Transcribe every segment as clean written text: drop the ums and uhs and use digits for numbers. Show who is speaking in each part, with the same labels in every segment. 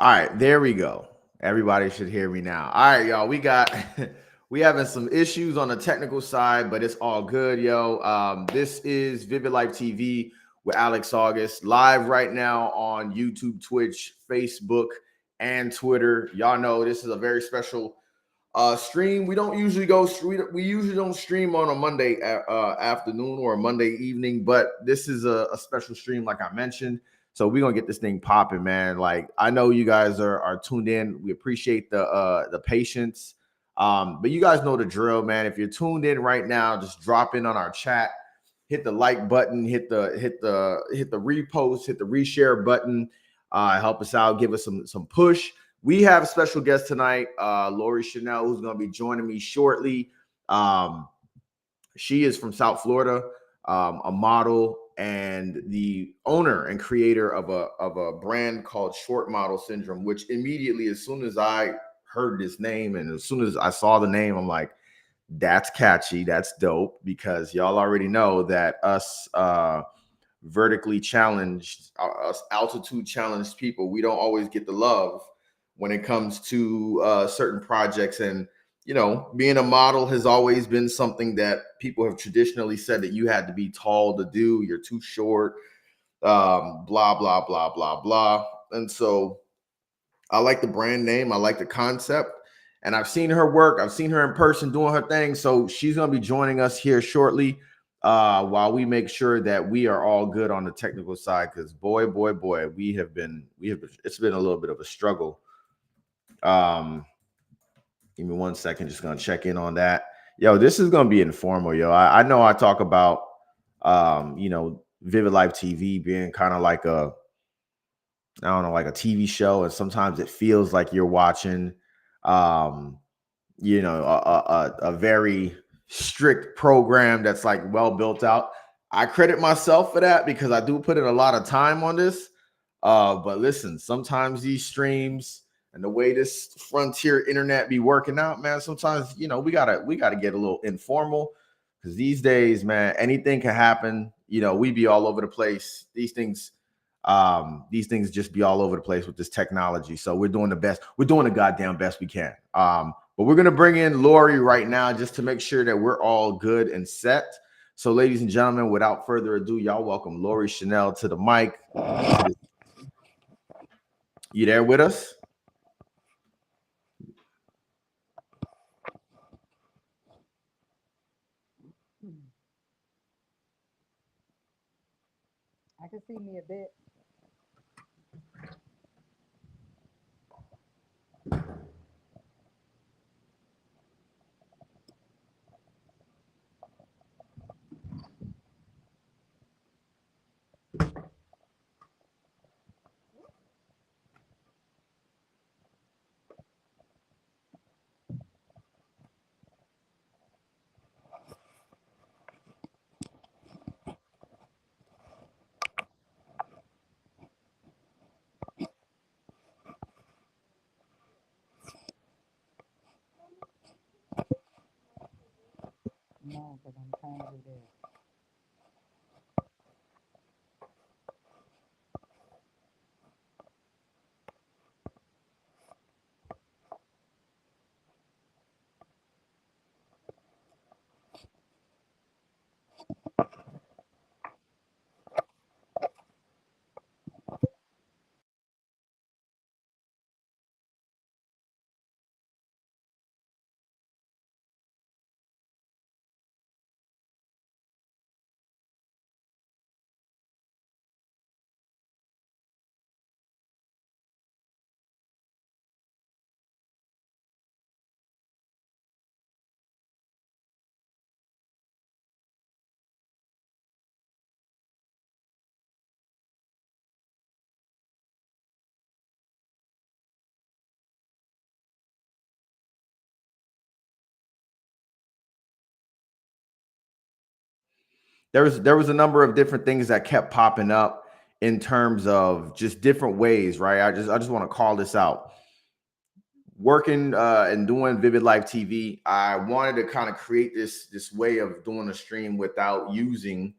Speaker 1: All right, there we go. Everybody should hear me now. All right, y'all. We got we having some issues on the technical side, but it's all good, yo. This is VividLife TV with Alex August live right now on YouTube, Twitch, Facebook, and Twitter. Y'all know this is a very special stream. We don't usually we usually don't stream on a Monday afternoon or a Monday evening, but this is a special stream, like I mentioned. So we're gonna get this thing popping, man. Like, I know you guys are tuned in. We appreciate the patience. But you guys know the drill, man. If you're tuned in right now, just drop in on our chat, hit the like button, hit the repost, hit the reshare button. Help us out, give us some push. We have a special guest tonight, Lori Chanel, who's going to be joining me shortly. She is from South Florida, a model and the owner and creator of a brand called Short Model Syndrome, which immediately, as soon as I heard this name and as soon as I saw the name, I'm like, that's catchy, that's dope, because y'all already know that us vertically challenged, us altitude challenged people, we don't always get the love when it comes to certain projects. And you know, being a model has always been something that people have traditionally said that you had to be tall to do. You're too short, blah, blah, blah, blah, blah. And so I like the brand name. I like the concept. And I've seen her work. I've seen her in person doing her thing. So she's going to be joining us here shortly while we make sure that we are all good on the technical side. Because boy, it's been a little bit of a struggle. Give me 1 second. Just gonna check in on that. Yo, this is gonna be informal, yo. I know I talk about VividLife TV being kind of like a, I don't know, like a TV show, and sometimes it feels like you're watching a very strict program that's like well built out. I credit myself for that because I do put in a lot of time on this. But listen, sometimes these streams and the way this frontier internet be working out, man, sometimes, we gotta get a little informal, because these days, man, anything can happen. We be all over the place. These things just be all over the place with this technology. So we're doing the goddamn best we can. But we're gonna bring in Lori right now just to make sure that we're all good and set. So, ladies and gentlemen, without further ado, y'all welcome Lori Chanel to the mic. You there with us?
Speaker 2: I can see me a bit. No, because I'm trying to do this.
Speaker 1: There was a number of different things that kept popping up in terms of just different ways, right? I just want to call this out. Working and doing VividLife TV, I wanted to kind of create this way of doing a stream without using,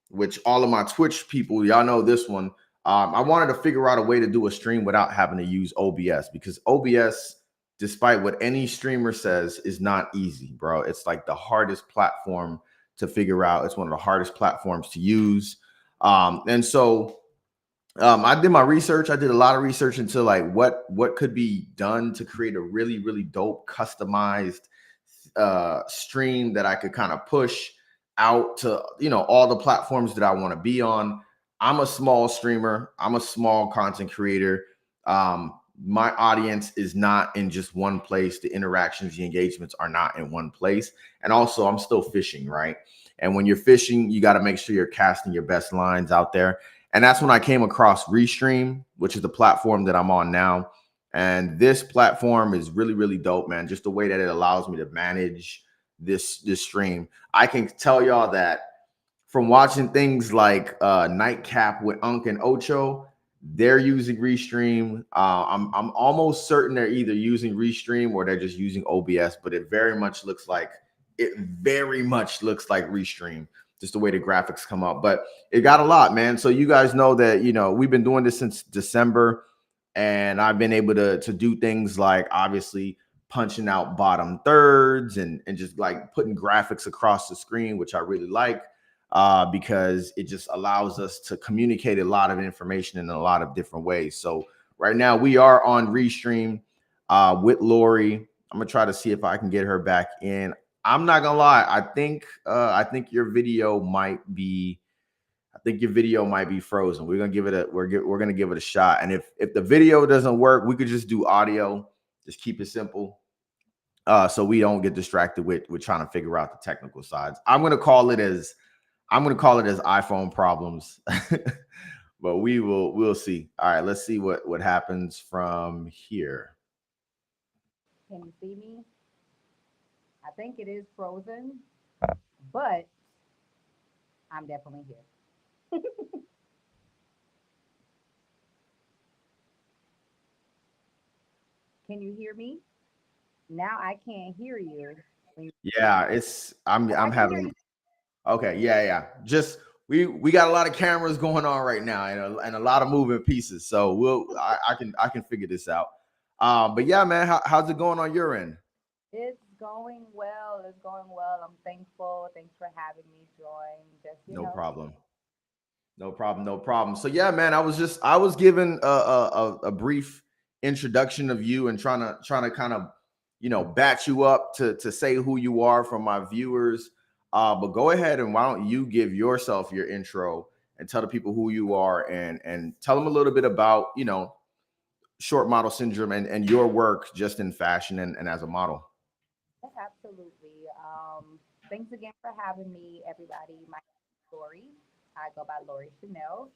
Speaker 1: which all of my Twitch people, y'all know this one. I wanted to figure out a way to do a stream without having to use OBS, because OBS, despite what any streamer says, is not easy, bro. It's like the hardest platform to figure out. It's one of the hardest platforms to use. And so I did my research. I did a lot of research into like what could be done to create a really, really dope customized stream that I could kind of push out to, all the platforms that I want to be on. I'm a small streamer. I'm a small content creator. My audience is not in just one place. The interactions, the engagements are not in one place. And also, I'm still fishing, right? And when you're fishing, you got to make sure you're casting your best lines out there. And that's when I came across Restream, which is the platform that I'm on now. And this platform is really, really dope, man. Just the way that it allows me to manage this stream. I can tell y'all that from watching things like Nightcap with Unk and Ocho, they're using Restream. I'm almost certain they're either using Restream or they're just using OBS, but it very much looks like Restream, just the way the graphics come up. But it got a lot, man. So you guys know that we've been doing this since December, and I've been able to do things like obviously punching out bottom thirds and just like putting graphics across the screen, which I really like, because it just allows us to communicate a lot of information in a lot of different ways. So right now we are on Restream with Lori. I'm gonna try to see if I can get her back in. I'm not gonna lie. I think your video might be. I think your video might be frozen. We're gonna give it a. We're gonna give it a shot. And if the video doesn't work, we could just do audio. Just keep it simple, so we don't get distracted with trying to figure out the technical sides. I'm gonna call it as iPhone problems, but we'll see. All right, let's see what happens from here.
Speaker 2: Can you see me? I think it is frozen, but I'm definitely here. Can you hear me? Now I can't hear you.
Speaker 1: Yeah, it's
Speaker 2: Oh,
Speaker 1: I'm
Speaker 2: I can hear
Speaker 1: having
Speaker 2: you.
Speaker 1: okay, yeah. Just we got a lot of cameras going on right now, and a lot of moving pieces. So I can figure this out. But yeah, man, how's it going on your end?
Speaker 2: It's going well. It's going well. I'm thankful. Thanks for having me join. Just,
Speaker 1: No problem. No problem, no problem. So yeah, man, I was given a brief introduction of you and trying to kind of bat you up to say who you are from my viewers. But go ahead, and why don't you give yourself your intro and tell the people who you are, and tell them a little bit about short model syndrome and your work just in fashion and as a model.
Speaker 2: Yeah, absolutely. Thanks again for having me, everybody. My name is Lori. I go by Lori Chanel.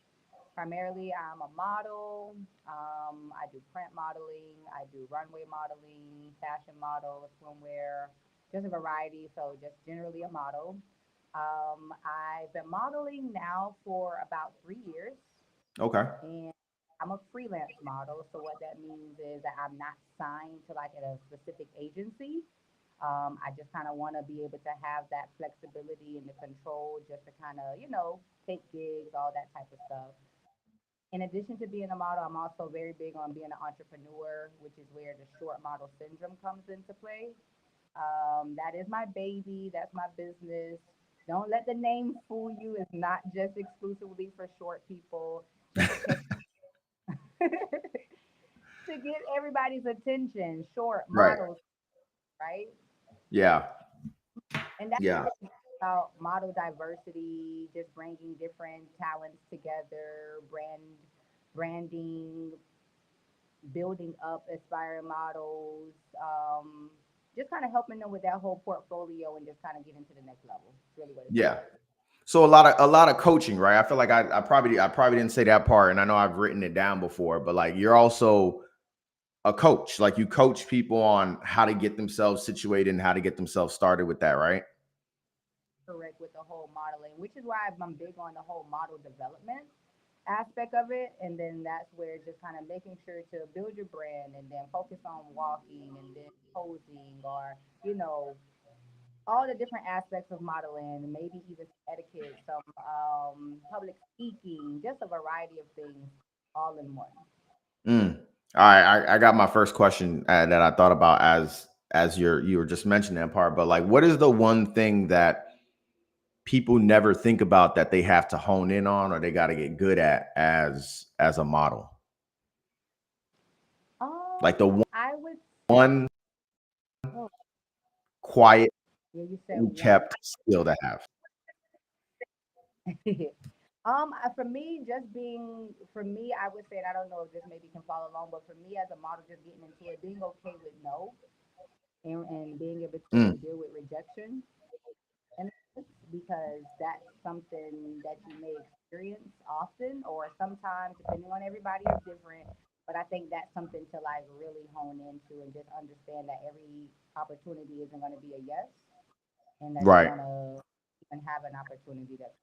Speaker 2: Primarily, I'm a model. I do print modeling. I do runway modeling, fashion model, swimwear, just a variety. So, just generally a model. I've been modeling now for about 3 years,
Speaker 1: Okay.
Speaker 2: and I'm a freelance model. So, what that means is that I'm not signed to like a specific agency. I just kind of want to be able to have that flexibility and the control just to kind of, take gigs, all that type of stuff. In addition to being a model, I'm also very big on being an entrepreneur, which is where the short model syndrome comes into play. That is my baby. That's my business. Don't let the name fool you. It's not just exclusively for short people. Just to catch to get everybody's attention. Short
Speaker 1: Right.
Speaker 2: models, right?
Speaker 1: Yeah.
Speaker 2: And that's
Speaker 1: Yeah.
Speaker 2: about model diversity, just bringing different talents together, branding, building up aspiring models, just kind of helping them with that whole portfolio and just kind of getting to the next level. It's really what it's
Speaker 1: Yeah.
Speaker 2: about.
Speaker 1: So a lot of coaching, right? I feel like I probably didn't say that part, and I know I've written it down before, but like you're also a coach. Like you coach people on how to get themselves situated and how to get themselves started with that, right?
Speaker 2: Correct with the whole modeling, which is why I'm big on the whole model development aspect of it. And then that's where just kind of making sure to build your brand and then focus on walking and then posing or, you know, all the different aspects of modeling, and maybe even some etiquette, some public speaking, just a variety of things all in one.
Speaker 1: Mm. All right, I got my first question that I thought about as you were just mentioning that part. But like, what is the one thing that people never think about that they have to hone in on or they got to get good at as a model? Like the
Speaker 2: I would
Speaker 1: one
Speaker 2: oh,
Speaker 1: quiet
Speaker 2: yeah, you said one.
Speaker 1: kept skill to have.
Speaker 2: For me, just being for me, I would say, and I don't know if this maybe can follow along, but for me as a model, just getting into it, being okay with no, and being able to
Speaker 1: Mm.
Speaker 2: deal with rejection, and because that's something that you may experience often, or sometimes, depending on everybody, is different. But I think that's something to like really hone into and just understand that every opportunity isn't going to be a yes, and that you're
Speaker 1: Right.
Speaker 2: going to even have an opportunity that.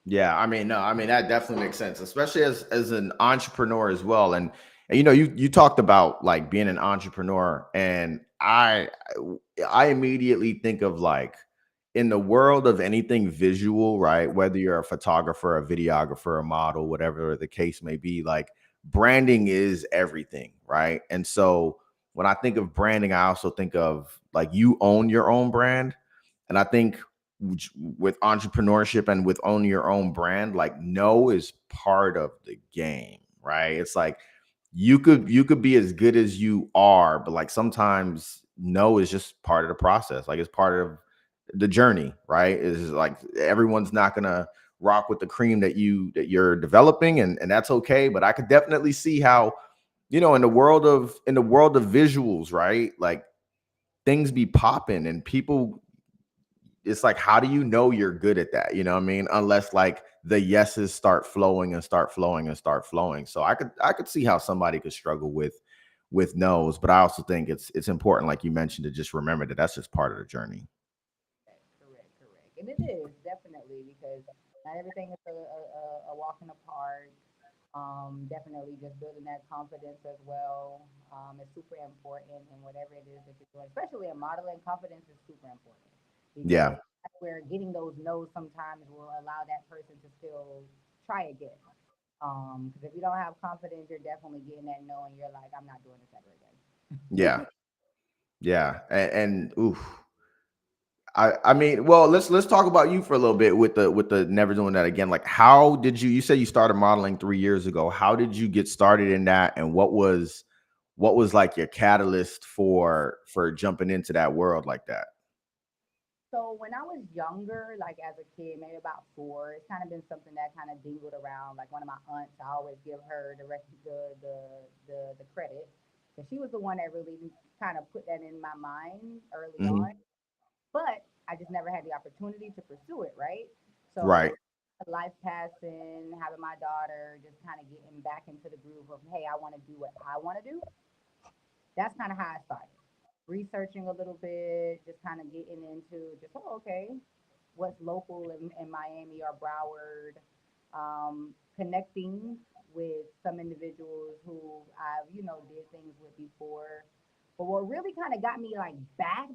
Speaker 1: Yeah, I mean, no, I mean that definitely makes sense, especially as an entrepreneur as well. And you know, you talked about like being an entrepreneur, and I immediately think of like in the world of anything visual, right? Whether you're a photographer, a videographer, a model, whatever the case may be, like branding is everything, right? And so when I think of branding, I also think of like you own your own brand. And I think with entrepreneurship and with owning your own brand, like no is part of the game, right? It's like you could be as good as you are, but like sometimes no is just part of the process. Like it's part of the journey, right? Is like everyone's not gonna rock with the cream that you're developing, and that's okay. But I could definitely see how, you know, in the world of visuals, right? Like things be popping and people, it's like, how do you know you're good at that? You know what I mean? Unless like the yeses start flowing and start flowing and start flowing. So I could see how somebody could struggle with no's, but I also think it's important, like you mentioned, to just remember that that's just part of the journey.
Speaker 2: Correct, correct. And it is definitely because not everything is a walk in the park. Definitely just building that confidence as well is super important in whatever it is that you're doing, especially in modeling. Confidence is super important because
Speaker 1: Yeah,
Speaker 2: that's where getting those no's sometimes will allow that person to still try again. Because if you don't have confidence, you're definitely getting that no, and you're like, I'm not doing this ever
Speaker 1: yeah,
Speaker 2: again.
Speaker 1: yeah. And oof. I mean, well, let's talk about you for a little bit with the never doing that again. Like, how did you said you started modeling 3 years ago? How did you get started in that, and what was like your catalyst for jumping into that world like that?
Speaker 2: So when I was younger, like as a kid, maybe about four, it's kind of been something that kind of dingled around. Like one of my aunts, I always give her the credit, because she was the one that really kind of put that in my mind early
Speaker 1: Mhm.
Speaker 2: on. But I just never had the opportunity to pursue it, right?
Speaker 1: Right,
Speaker 2: So life passing, having my daughter, just kind of getting back into the groove of, hey, I want to do what I want to do. That's kind of how I started. Researching a little bit, just kind of getting into just, oh, okay, what's local in Miami or Broward, connecting with some individuals who I've, did things with before. But what really kind of got me like back,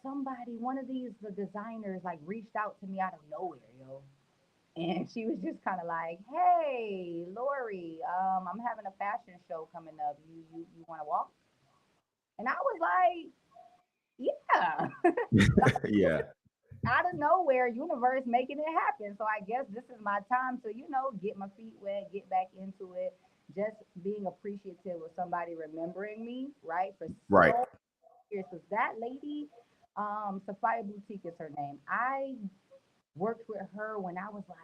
Speaker 2: somebody, one of these the designers like reached out to me out of nowhere, yo. And she was just kind of like, "Hey, Lori, I'm having a fashion show coming up. You want to walk?" And I was like, "Yeah."
Speaker 1: yeah,
Speaker 2: Out of nowhere, universe making it happen. So I guess this is my time to, get my feet wet, get back into it. Just being appreciative of somebody remembering me, right? For
Speaker 1: right.
Speaker 2: so years. Because that lady, Sophia Boutique is her name. I worked with her when I was like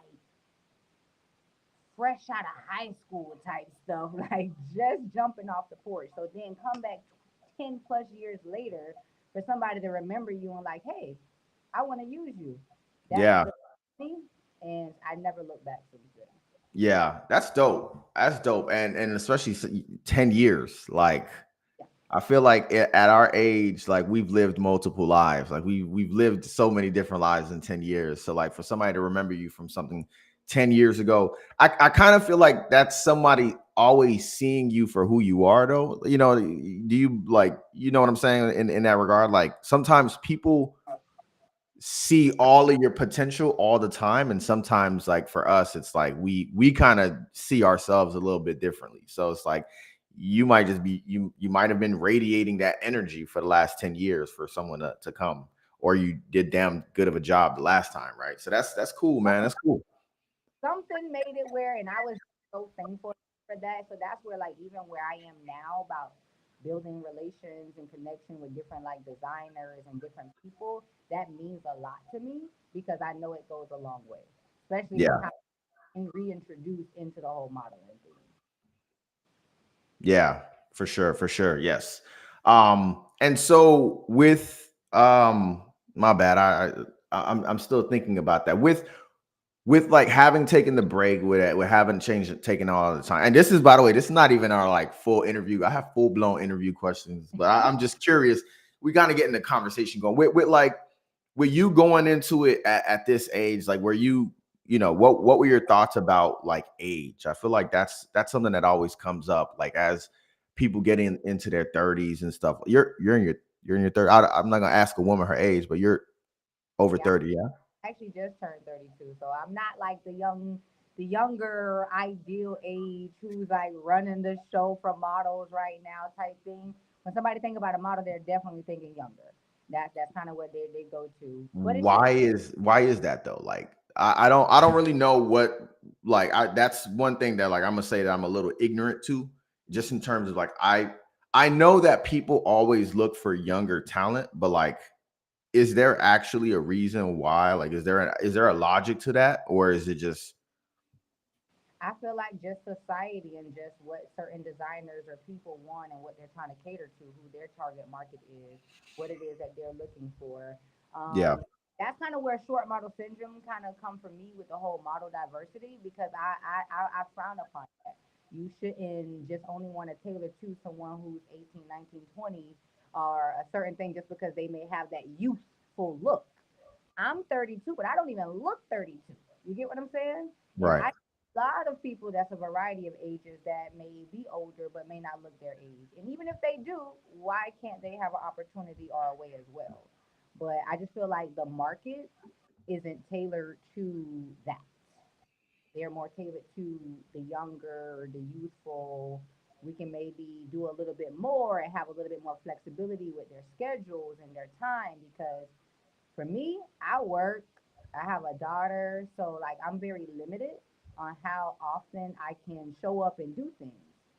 Speaker 2: fresh out of high school type stuff, like just jumping off the porch. So then come back 10 plus years later for somebody to remember you and like, hey, I want to use you. That's
Speaker 1: Yeah,
Speaker 2: the thing. And I never looked back since then.
Speaker 1: yeah. That's dope. That's dope, and especially 10 years. Like
Speaker 2: Yeah.
Speaker 1: I feel like at our age, like we've lived multiple lives. Like we've lived so many different lives in 10 years. So like for somebody to remember you from something 10 years ago, I kind of feel like that's somebody. always seeing you for who you are though? You know, do you like, you know what I'm saying in that regard? Like sometimes people see all of your potential all the time, and sometimes like for us it's like we kind of see ourselves a little bit differently. So it's like you might just be you might have been radiating that energy for the last 10 years for someone to come, or you did damn good of a job the last time, right? So that's cool, man. That's cool.
Speaker 2: Something made it where, and I was so thankful for that. So that's where, like, even where I am now about building relations and connection with different like designers and different people, that means a lot to me because I know it goes a long way, especially to
Speaker 1: Yeah.
Speaker 2: kind of reintroduce into the whole modeling thing.
Speaker 1: Yeah, for sure, for sure. Yes. And so with my bad, I'm still thinking about that. With like having taken the break, with having changed it, taken all the time. And this is, by the way, this is not even our like full interview. I have full blown interview questions, but I'm just curious. We gotta get in the conversation going with like with you going into it at this age, like were you, you know, what were your thoughts about like age? I feel like that's something that always comes up, like as people getting into their 30s and stuff. You're in your 30s. I'm not gonna ask a woman her age, but you're over
Speaker 2: Yeah,
Speaker 1: 30, yeah.
Speaker 2: I actually just turned 32, so I'm not like the younger ideal age who's like running the show for models right now type thing. When somebody think about a model, they're definitely thinking younger. That's kind of what they go to. But it should.
Speaker 1: Why is that though? Like I don't really know what, like I that's one thing that like I'm gonna say that I'm a little ignorant to, just in terms of like I know that people always look for younger talent, but like is there actually a reason why? Like is there a logic to that, or is it just
Speaker 2: I feel like just society and just what certain designers or people want and what they're trying to cater to, who their target market is, what it is that they're looking for.
Speaker 1: yeah.
Speaker 2: That's kind of where short model syndrome kind of come from me with the whole model diversity because I frown upon that. You shouldn't just only want to tailor to someone who's 18, 19, 20 or a certain thing just because they may have that youthful look. I'm 32, but I don't even look 32. You get what I'm saying? And
Speaker 1: Right.
Speaker 2: I a lot of people that's a variety of ages that may be older but may not look their age. And even if they do, why can't they have an opportunity or a way as well? But I just feel like the market isn't tailored to that. They're more tailored to the younger, the youthful. We can maybe do a little bit more and have a little bit more flexibility with their schedules and their time because for me, I work. I have a daughter, so like I'm very limited on how often I can show up and do things.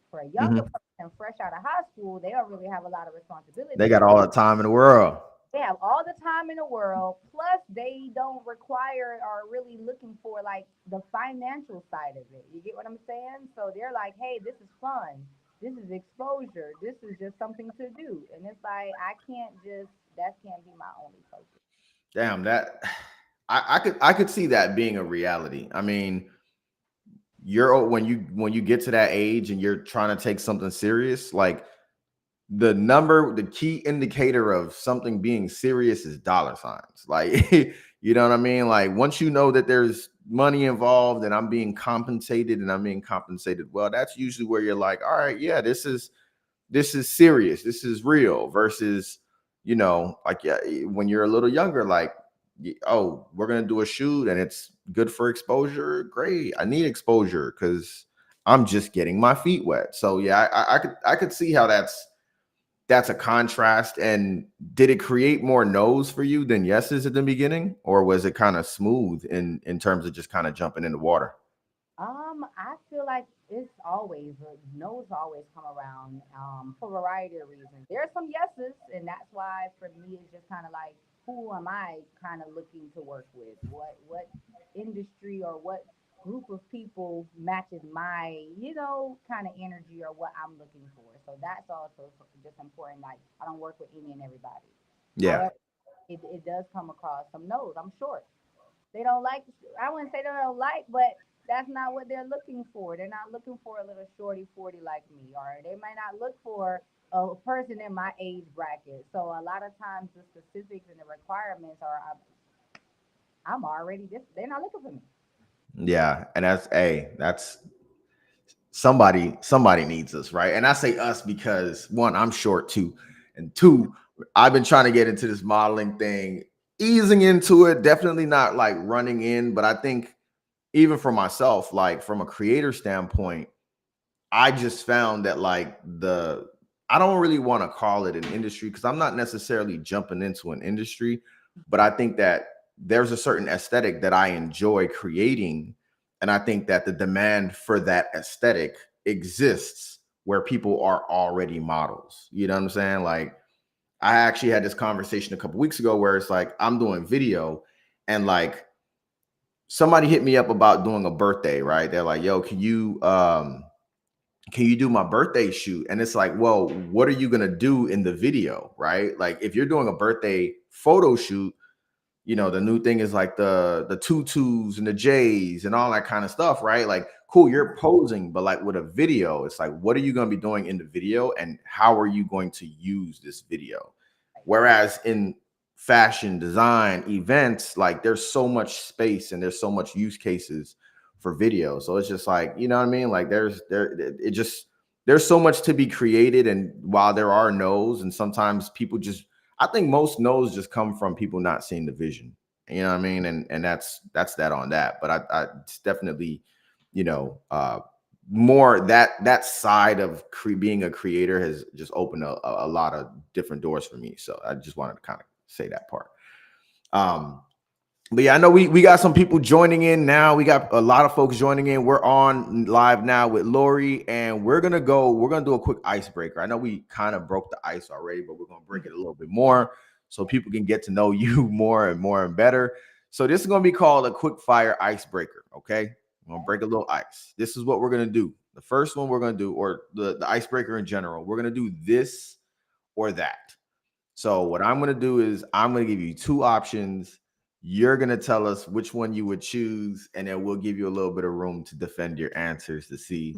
Speaker 2: For a younger
Speaker 1: Mhm.
Speaker 2: person fresh out of high school, they don't really have a lot of
Speaker 1: They
Speaker 2: responsibilities.
Speaker 1: got all the time in the world.
Speaker 2: They have all the time in the world, plus they don't require or really looking for like the financial side of it. You get what I'm saying? So they're like, hey, this is fun. This is exposure. This is just something to do. And it's like I can't just that can't be my only focus.
Speaker 1: Damn, that I could see that being a reality. I mean, you're when you get to that age and you're trying to take something serious, like the key indicator of something being serious is dollar signs. Like, you know what I mean? Like once you know that there's money involved and I'm being compensated well, that's usually where you're like, all right, yeah, this is serious, this is real, versus, you know, like, yeah, when you're a little younger, like, oh, we're gonna do a shoot and it's good for exposure, great, I need exposure because I'm just getting my feet wet. So yeah, I could see how that's a contrast. And did it create more no's for you than yeses at the beginning, or was it kind of smooth in terms of just kind of jumping in the water?
Speaker 2: I feel like it's always no's always come around for a variety of reasons. There are some yeses, and that's why for me it's just kind of like who am I kind of looking to work with? What industry or what group of people matches my kind of energy or what I'm looking for. So that's also just important. Like I don't work with any and everybody.
Speaker 1: Yeah.
Speaker 2: However, it does come across some no's. I'm short. They don't like. I wouldn't say they don't like, but that's not what they're looking for. They're not looking for a little shorty 40 like me, or they might not look for a person in my age bracket. So a lot of times the specifics and the requirements are I'm already this. They're not looking for me.
Speaker 1: Yeah, and that's somebody needs us, right? And I say us because one, I'm short too, and two, I've been trying to get into this modeling thing, easing into it, definitely not like running in, but I think even for myself, like from a creator standpoint, I just found that like I don't really want to call it an industry because I'm not necessarily jumping into an industry, but I think that there's a certain aesthetic that I enjoy creating. And I think that the demand for that aesthetic exists where people are already models. You know what I'm saying? Like I actually had this conversation a couple weeks ago where it's like I'm doing video and like somebody hit me up about doing a birthday, right? They're like, yo, can you do my birthday shoot? And it's like, well, what are you going to do in the video? Right. Like if you're doing a birthday photo shoot, you know, the new thing is like the tutus and the J's and all that kind of stuff. Right. Like, cool, you're posing, but like with a video, it's like, what are you going to be doing in the video and how are you going to use this video? Whereas in fashion design events, like there's so much space and there's so much use cases for video. So it's just like, you know what I mean? Like there's so much to be created. And while there are no's, and sometimes people just, I think most no's just come from people not seeing the vision. You know what I mean? And that's that on that. But I it's definitely, you know, more that side of being a creator has just opened a lot of different doors for me. So I just wanted to kind of say that part. Um, but yeah, I know we got some people joining in now. We got a lot of folks joining in. We're on live now with Lori, and we're gonna do a quick icebreaker. I know we kind of broke the ice already, but we're gonna break it a little bit more so people can get to know you more and better. So this is gonna be called a quick fire icebreaker. Okay, I'm gonna break a little ice. This is what we're gonna do. The first one we're gonna do, or the icebreaker in general, we're gonna do this or that. So what I'm going to do is I'm going to give you two options. You're going to tell us which one you would choose, and then we'll give you a little bit of room to defend your answers to see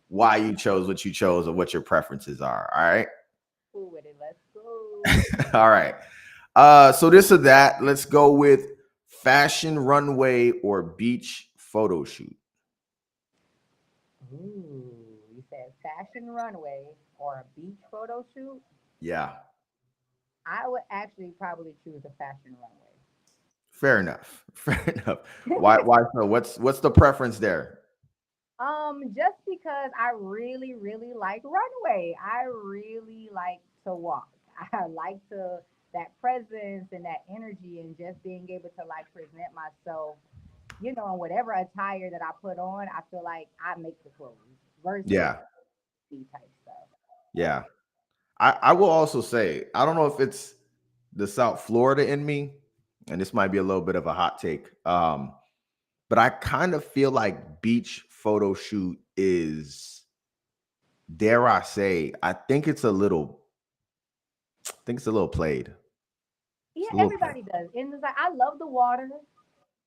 Speaker 1: why you chose what you chose or what your preferences are. All right.
Speaker 2: Cool with it. Let's go.
Speaker 1: All right. So this or that. Let's go with fashion runway or beach photo shoot.
Speaker 2: Ooh, you said fashion runway or a beach photo shoot?
Speaker 1: Yeah.
Speaker 2: I would actually probably choose a fashion
Speaker 1: Fair enough. Fair enough. Why?
Speaker 2: runway.
Speaker 1: Why so? What's the preference there?
Speaker 2: Just because I really, really like runway. I really like to walk. I like to that presence and that energy and just being able to like present myself, in whatever attire that I put on, I feel like I make the clothes versus
Speaker 1: Yeah.
Speaker 2: the type stuff.
Speaker 1: Yeah. I will also say, I don't know if it's the South Florida in me, and this might be a little bit of a hot take. But I kind of feel like beach photo shoot is, dare I say, I think it's a little played.
Speaker 2: Yeah,
Speaker 1: It's a little played.
Speaker 2: everybody does. And it's like I love the water.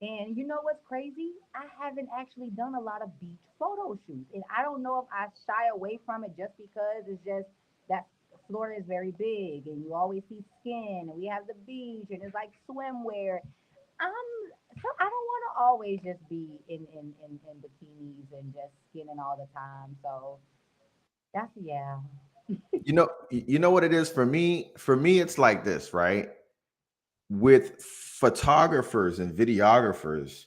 Speaker 2: And you know what's crazy? I haven't actually done a lot of beach photo shoots. And I don't know if I shy away from it just because it's just that Florida is very big and you always see skin and we have the beach and it's like swimwear. So I don't want to always just be in bikinis and just skinning all the time. So that's yeah.
Speaker 1: You know what it is for me? For me, it's like this, right? With photographers and videographers,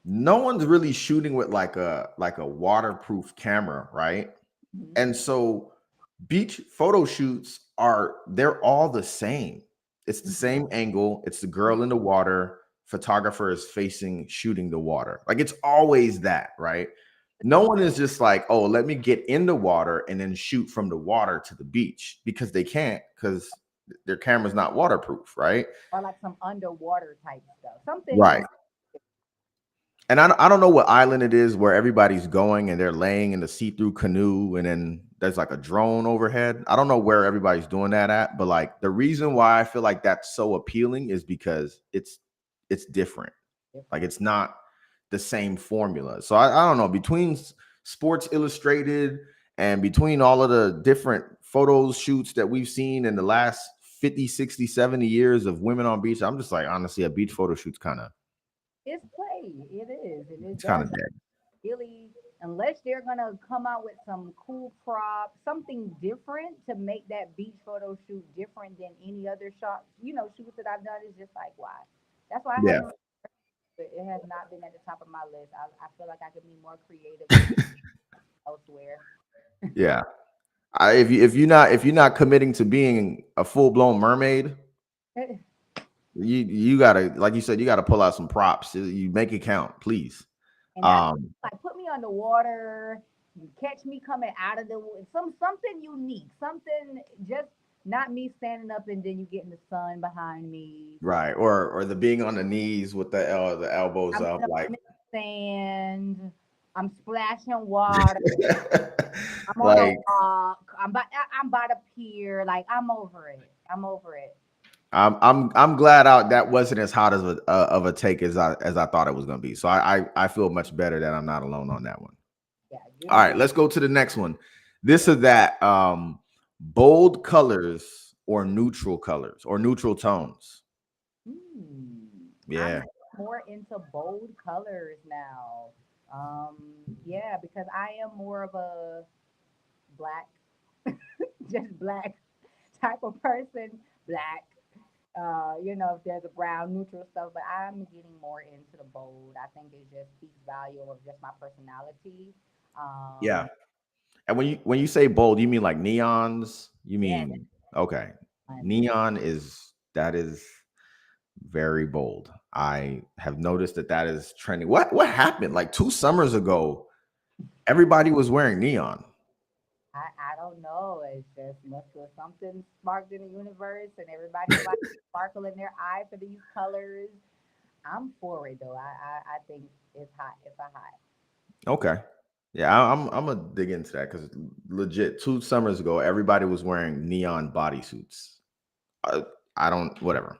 Speaker 1: no one's really shooting with like a waterproof camera, right?
Speaker 2: Mhm.
Speaker 1: And so beach photo shoots they're all the same. It's the
Speaker 2: Mhm.
Speaker 1: same angle, it's the girl in the water, photographer is facing shooting the water. Like it's always that, right? No one is just like, "Oh, let me get in the water and then shoot from the water to the beach," because they can't because their camera's not waterproof, right?
Speaker 2: Or like some underwater type stuff.
Speaker 1: Right.
Speaker 2: Something.
Speaker 1: And I don't know what island it is where everybody's going and they're laying in the see-through canoe and then there's like a drone overhead. I don't know where everybody's doing that at, but like the reason why I feel like that's so appealing is because it's different. Like
Speaker 2: Different.
Speaker 1: it's not the same formula. So I don't know, between Sports Illustrated and between all of the different photos shoots that we've seen in the last 50, 60, 70 years of women on beach, I'm just like, honestly, a beach photo shoot's
Speaker 2: It's play. It is, and it
Speaker 1: it's kind
Speaker 2: does
Speaker 1: of dead.
Speaker 2: really. unless they're gonna come out with some cool prop, something different to make that beach photo shoot different than any other shot, shoots that I've done, is just like why. That's why I
Speaker 1: Yeah.
Speaker 2: haven't. It has not been at the top of my list. I feel like I could be more creative and elsewhere.
Speaker 1: Yeah. If you're not committing to being a full blown mermaid, you gotta, like you said, you gotta pull out some props. You make it count, please.
Speaker 2: And that's
Speaker 1: Um,
Speaker 2: like put me underwater, catch me coming out of the something unique, something just not me standing up and then you get in the sun behind me.
Speaker 1: right. Or the being on the knees with the elbows
Speaker 2: I'm
Speaker 1: up,
Speaker 2: in,
Speaker 1: like
Speaker 2: I'm in the sand. I'm splashing water. I'm on a
Speaker 1: like
Speaker 2: rock. I'm by the pier. Like I'm over it. I'm over it.
Speaker 1: I'm glad out that wasn't as hot as of a take as I thought it was gonna be. So I feel much better that I'm not alone on that one.
Speaker 2: Yeah,
Speaker 1: All right, let's go to the next one. This or that, bold colors or neutral colors or neutral tones.
Speaker 2: I'm
Speaker 1: Yeah,
Speaker 2: more into bold colors now. Yeah, because I am more of a black, just black type of person. Black. If there's a brown neutral stuff, but I'm getting more into the bold. I think it just speaks value of just my personality.
Speaker 1: yeah.
Speaker 2: Um,
Speaker 1: And when you say bold, you mean like neons? You
Speaker 2: yeah,
Speaker 1: mean okay?
Speaker 2: that's
Speaker 1: Neon is very bold. I have noticed that is trending. What happened? Like 2 summers ago, everybody was wearing neon.
Speaker 2: I don't know. It's just must have something sparked in the universe, and everybody's like sparkle in their eye for these colors. I'm for it though. I think it's hot. It's a hot.
Speaker 1: Okay. Yeah, I'm gonna dig into that because legit 2 summers ago, everybody was wearing neon bodysuits. I, I don't whatever.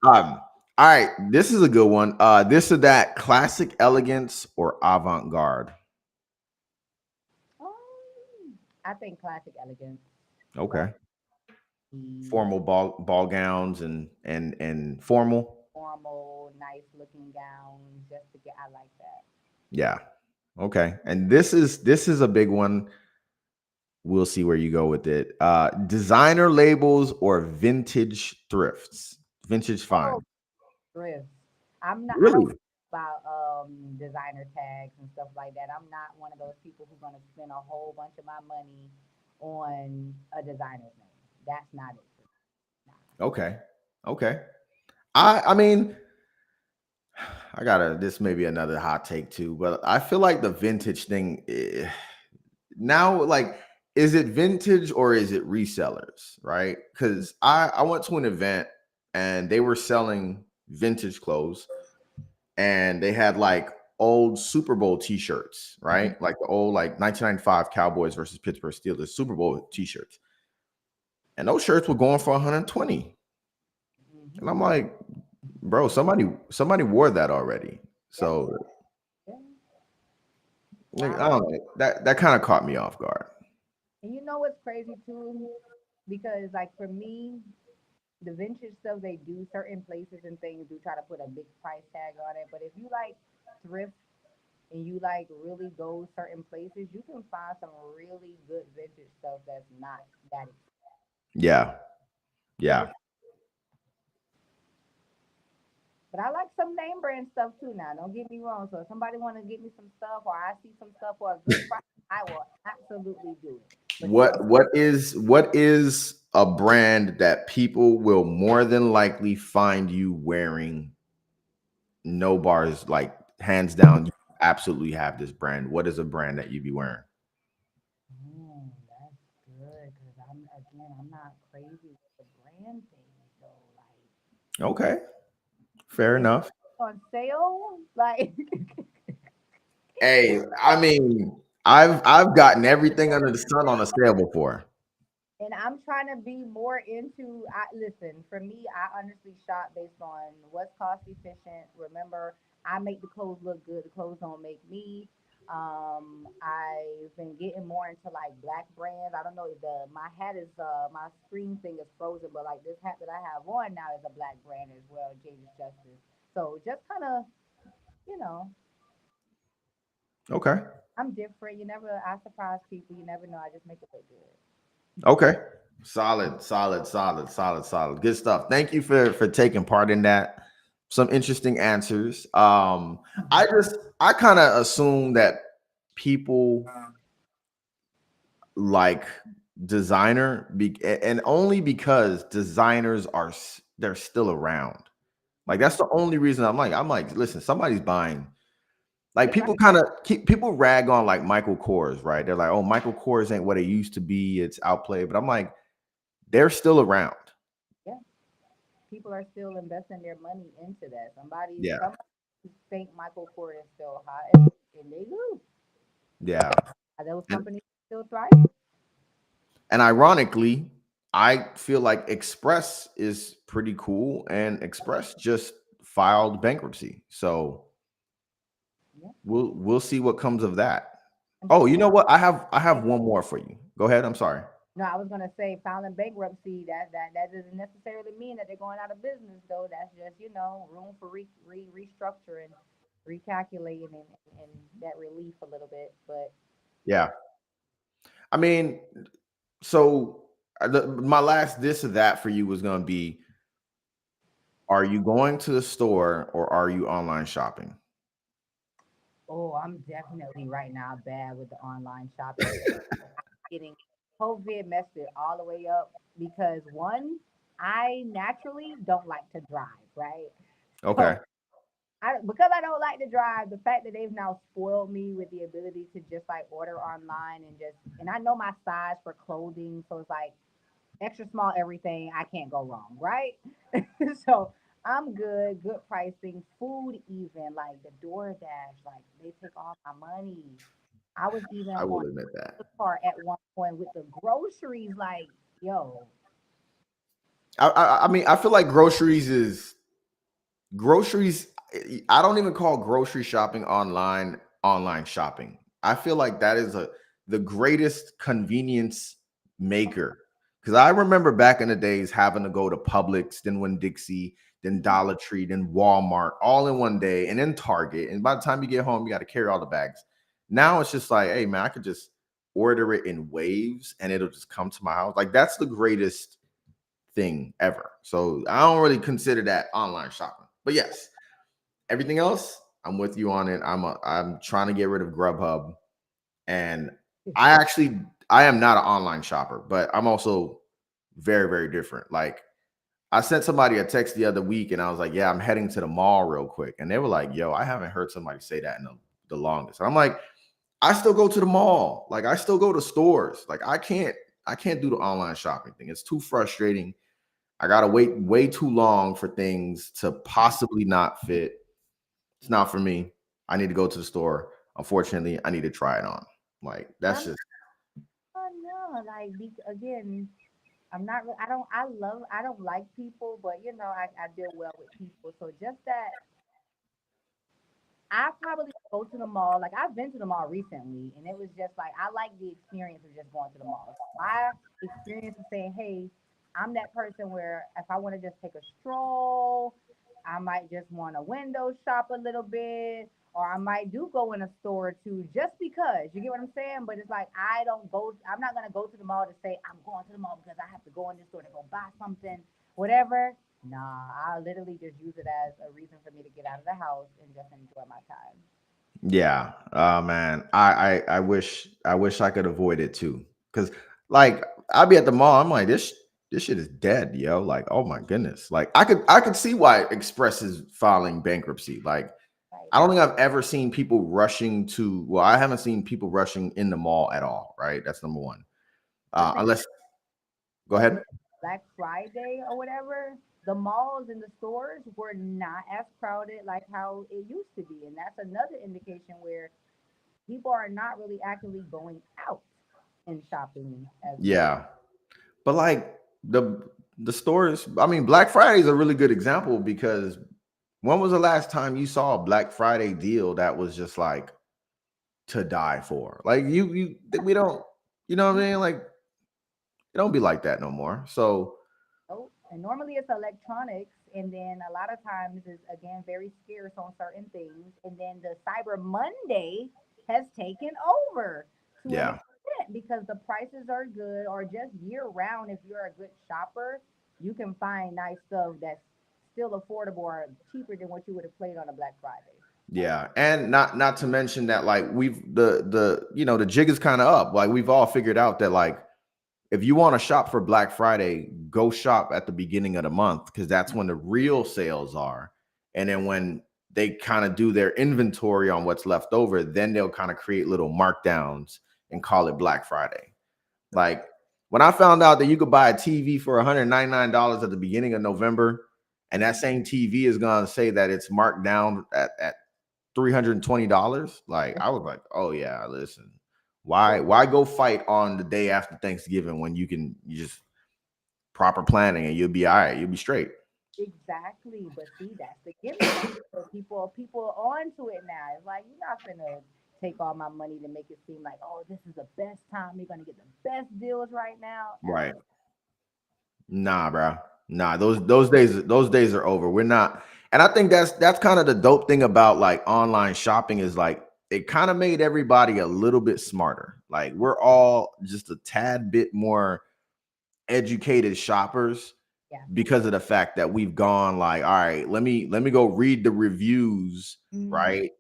Speaker 2: Body.
Speaker 1: All right, this is a good one. This or that, classic elegance or avant garde.
Speaker 2: I think classic elegance, like
Speaker 1: Okay,
Speaker 2: the
Speaker 1: formal ball gowns and formal.
Speaker 2: formal, nice looking gowns, just to get. I like that.
Speaker 1: Yeah. Okay, and this is a big one. We'll see where you go with it. Designer labels or vintage thrifts. Vintage
Speaker 2: Oh,
Speaker 1: fine.
Speaker 2: thrift. I'm not. I don't
Speaker 1: Really?
Speaker 2: about designer tags and stuff like that. I'm not one of those people who's gonna spend a whole bunch of my money on a designer's name. That's not it for me.
Speaker 1: Okay. Okay. I mean, I gotta this may be another hot take too, but I feel like the vintage thing now, like, is it vintage or is it resellers? Right? Because I went to an event and they were selling vintage clothes and they had like old Super Bowl t-shirts,
Speaker 2: Nah.
Speaker 1: right? Like the old like 1995 Cowboys versus Pittsburgh Steelers Super Bowl t-shirts. And those shirts were going for 120. And
Speaker 2: Mm-hmm.
Speaker 1: I'm like, bro, somebody wore that already.
Speaker 2: Yeah,
Speaker 1: So
Speaker 2: yeah.
Speaker 1: like,
Speaker 2: Wow.
Speaker 1: I don't know. That kind of caught me off guard.
Speaker 2: And you know what's crazy too? Because like for me, the vintage stuff they do, certain places and things do try to put a big price tag on it. But if you like thrift and you like really go certain places, you can find some really good vintage stuff that's not that
Speaker 1: Yeah. Yeah.
Speaker 2: expensive. But I like some name brand stuff too now. Don't get me wrong. So if somebody want to get me some stuff or I see some stuff for a good price, I will absolutely do it. But you know,
Speaker 1: What is a brand that people will more than likely find you wearing? No bars, like hands down, you absolutely have this brand. What is a brand that you be wearing?
Speaker 2: that's good because I'm not crazy with the brand thing. So like
Speaker 1: Okay, fair
Speaker 2: if
Speaker 1: enough.
Speaker 2: on sale, like
Speaker 1: Hey, I mean, I've gotten everything under the sun on a sale before.
Speaker 2: and I'm trying to be more into. I listen. For me, I honestly shop based on what's cost efficient. Remember, I make the clothes look good. The clothes don't make me. I've been getting more into like black brands. I don't know if the my hat is my screen thing is frozen, but like this hat that I have on now is a black brand as well, James Justice. So just kind of you know
Speaker 1: Okay.
Speaker 2: I'm different. I surprise people. You never know. I just make it look good.
Speaker 1: Okay. Solid, solid, solid, solid, solid. Good stuff. Thank you for taking part in that. Some interesting answers. I kind of assume that people like designer and only because designers they're still around. Like that's the only reason I'm like, listen, somebody's buying. Like
Speaker 2: You're right.
Speaker 1: people kind of keep people rag on like Michael Kors, right? They're like, oh, Michael Kors ain't what it used to be. It's outplayed. But I'm like, they're still around.
Speaker 2: Yeah. People are still investing their money into that.
Speaker 1: Yeah.
Speaker 2: Somebody think Michael Kors is still hot, and they do.
Speaker 1: Yeah.
Speaker 2: Are those
Speaker 1: And,
Speaker 2: companies still thriving?
Speaker 1: and ironically, I feel like Express is pretty cool, and Express just filed bankruptcy. So
Speaker 2: Yeah.
Speaker 1: we'll see what comes of that.
Speaker 2: And
Speaker 1: Oh,
Speaker 2: people
Speaker 1: you
Speaker 2: want
Speaker 1: know what? I have
Speaker 2: to.
Speaker 1: one more for you. Go ahead. I'm sorry.
Speaker 2: No, I was gonna say filing bankruptcy. That doesn't necessarily mean that they're going out of business, though. That's just room for restructuring, recalculating, and that relief a little bit. But
Speaker 1: Yeah. I mean, so my last this or that for you was going to be: are you going to the store or are you online shopping?
Speaker 2: oh, I'm definitely right now bad with the online shopping thing. Getting COVID messed it all the way up because one, I naturally don't like to drive, right? So
Speaker 1: Okay.
Speaker 2: because I don't like to drive, the fact that they've now spoiled me with the ability to just like order online and I know my size for clothing, so it's like extra small everything, I can't go wrong, right? So I'm good pricing, food even, like the DoorDash, like they take all my money. I was even
Speaker 1: I
Speaker 2: on
Speaker 1: will admit that.
Speaker 2: the car at one point with the groceries, like, yo,
Speaker 1: I mean, I feel like groceries. I don't even call grocery shopping online shopping. I feel like that is the greatest convenience maker. Because I remember back in the days having to go to Publix, then Winn Dixie, then
Speaker 2: mhm,
Speaker 1: Dollar Tree, then Walmart, all in one day, and then Target. And by the time you get home, you got to carry all the bags. Now it's just like, hey man, I could just order it in waves and it'll just come to my house. Like that's the greatest thing ever. So I don't really consider that online shopping. But yes, everything else, I'm with you on it. I'm trying to get rid of Grubhub, and I actually I am not an online shopper, but I'm also very very different. Like I sent somebody a text the other week, and I was like, "Yeah, I'm heading to the mall real quick," and they were like, "Yo, I haven't heard somebody say that in the longest." And I'm like, I still go to the mall. Like I still go to stores. Like I can't do the online shopping thing. It's too frustrating. I gotta wait way too long for things to possibly not fit. It's not for me. I need to go to the store. Unfortunately, I need to try it on. Like that's
Speaker 2: I'm
Speaker 1: just
Speaker 2: oh no, like again, I'm not. I don't. I love. I don't like people, but I deal well with people. So just that I probably go to the mall. Like I've been to the mall recently, and it was just like I like the experience of just going to the mall. My experience of saying, "Hey, I'm that person where if I want to just take a stroll, I might just want to window shop a little bit, or I might do go in a store or two just because." You get what I'm saying? But it's like I don't go. I'm not gonna go to the mall to say I'm going to the mall because I have to go in this store to go buy something, whatever. Nah, I literally just use it as a reason for me to get out of the house and just enjoy my time.
Speaker 1: yeah. Oh man. I wish I could avoid it too. Cause like I'll be at the mall. I'm like, this shit is dead, yo. Like, oh my goodness. Like I could see why Express is filing bankruptcy. Like
Speaker 2: Right.
Speaker 1: I don't think I've ever seen people rushing to. Well, I haven't seen people rushing in the mall at all. Right, that's number one.
Speaker 2: The thing
Speaker 1: Unless, go
Speaker 2: was
Speaker 1: ahead.
Speaker 2: with Black Friday or whatever, the malls and the stores were not as crowded like how it used to be. And that's another indication where people are not really actively going out and shopping as much.
Speaker 1: Yeah, but like the stores. I mean, Black Friday is a really good example because when was the last time you saw a Black Friday deal that was just like to die for? Like we don't. You know what I mean? Like it don't be like that no more. So
Speaker 2: Oh, and normally it's electronics, and then a lot of times it's again very scarce on certain things. And then the Cyber Monday has taken over to an
Speaker 1: Yeah.
Speaker 2: extent because the prices are good, or just year round. If you're a good shopper, you can find nice stuff that's still affordable or cheaper than what you would have played on a Black Friday.
Speaker 1: Yeah, and not to mention that like we've the jig is kind of up. Like we've all figured out that like if you want to shop for Black Friday, go shop at the beginning of the month because that's when the real sales are. And then when they kind of do their inventory on what's left over, then they'll kind of create little markdowns and call it Black Friday. Like when I found out that you could buy a TV for $199 at the beginning of November, and that same TV is gonna say that it's marked down at $320, like I was like, oh yeah, listen, why go fight on the day after Thanksgiving when you just proper planning and you'll be all right, you'll be straight.
Speaker 2: Exactly, but see, that's the gimmick. So people on to it now. It's like you're not gonna take all my money to make it seem like, oh, this is the best time. You're gonna get the best deals right now.
Speaker 1: Right. Nah, bro. Nah, those days are over. We're not, and I think that's kind of the dope thing about like online shopping is like it kind of made everybody a little bit smarter. Like we're all just a tad bit more educated shoppers
Speaker 2: Yeah.
Speaker 1: because of the fact that we've gone like, all right, let me go read the reviews,
Speaker 2: Mm-hmm.
Speaker 1: right?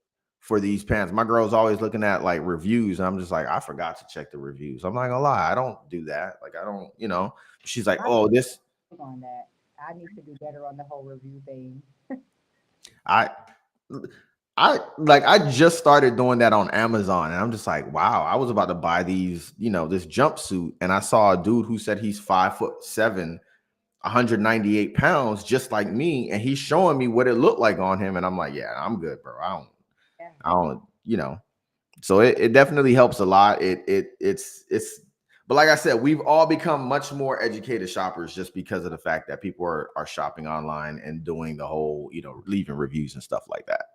Speaker 1: For these pants. My girl's always looking at like reviews, and I'm just like, I forgot to check the reviews. I'm not gonna lie, I don't do that. Like, I don't, she's like,
Speaker 2: I
Speaker 1: oh, this
Speaker 2: think on that. I need to do better on the whole review thing.
Speaker 1: I I just started doing that on Amazon, and I'm just like, wow, I was about to buy this jumpsuit, and I saw a dude who said he's 5'7", 198 pounds, just like me, and he's showing me what it looked like on him, and I'm like, yeah, I'm good, bro.
Speaker 2: Yeah.
Speaker 1: I don't, So it definitely helps a lot. But like I said, we've all become much more educated shoppers just because of the fact that people are shopping online and doing the whole, leaving reviews and stuff like that.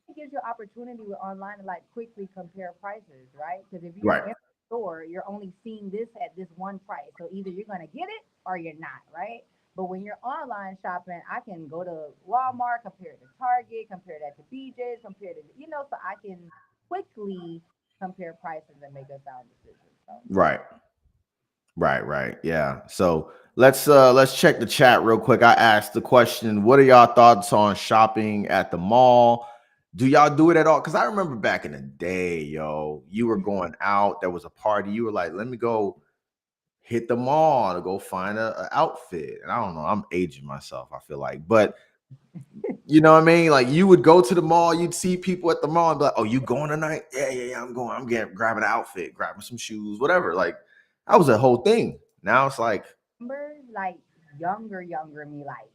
Speaker 2: It gives you opportunity with online to like quickly compare prices, right? Because if you're
Speaker 1: Right.
Speaker 2: in the store, you're only seeing this at this one price. So either you're gonna get it or you're not, right? But when you're online shopping, I can go to Walmart, compare it to Target, compare that to BJ's, compare it to, so I can quickly compare prices and make a sound decision. So
Speaker 1: Right. Right. Yeah. So let's check the chat real quick. I asked the question, what are y'all thoughts on shopping at the mall? Do y'all do it at all? Because I remember back in the day, yo, you were going out, there was a party, you were like, let me go hit the mall to go find a outfit. And I don't know, I'm aging myself, I feel like. But you know what I mean? Like you would go to the mall, you'd see people at the mall and be like, oh, you going tonight? Yeah, I'm going. I'm grabbing an outfit, grabbing some shoes, whatever. Like that was a whole thing. Now it's like,
Speaker 2: remember, like younger me, like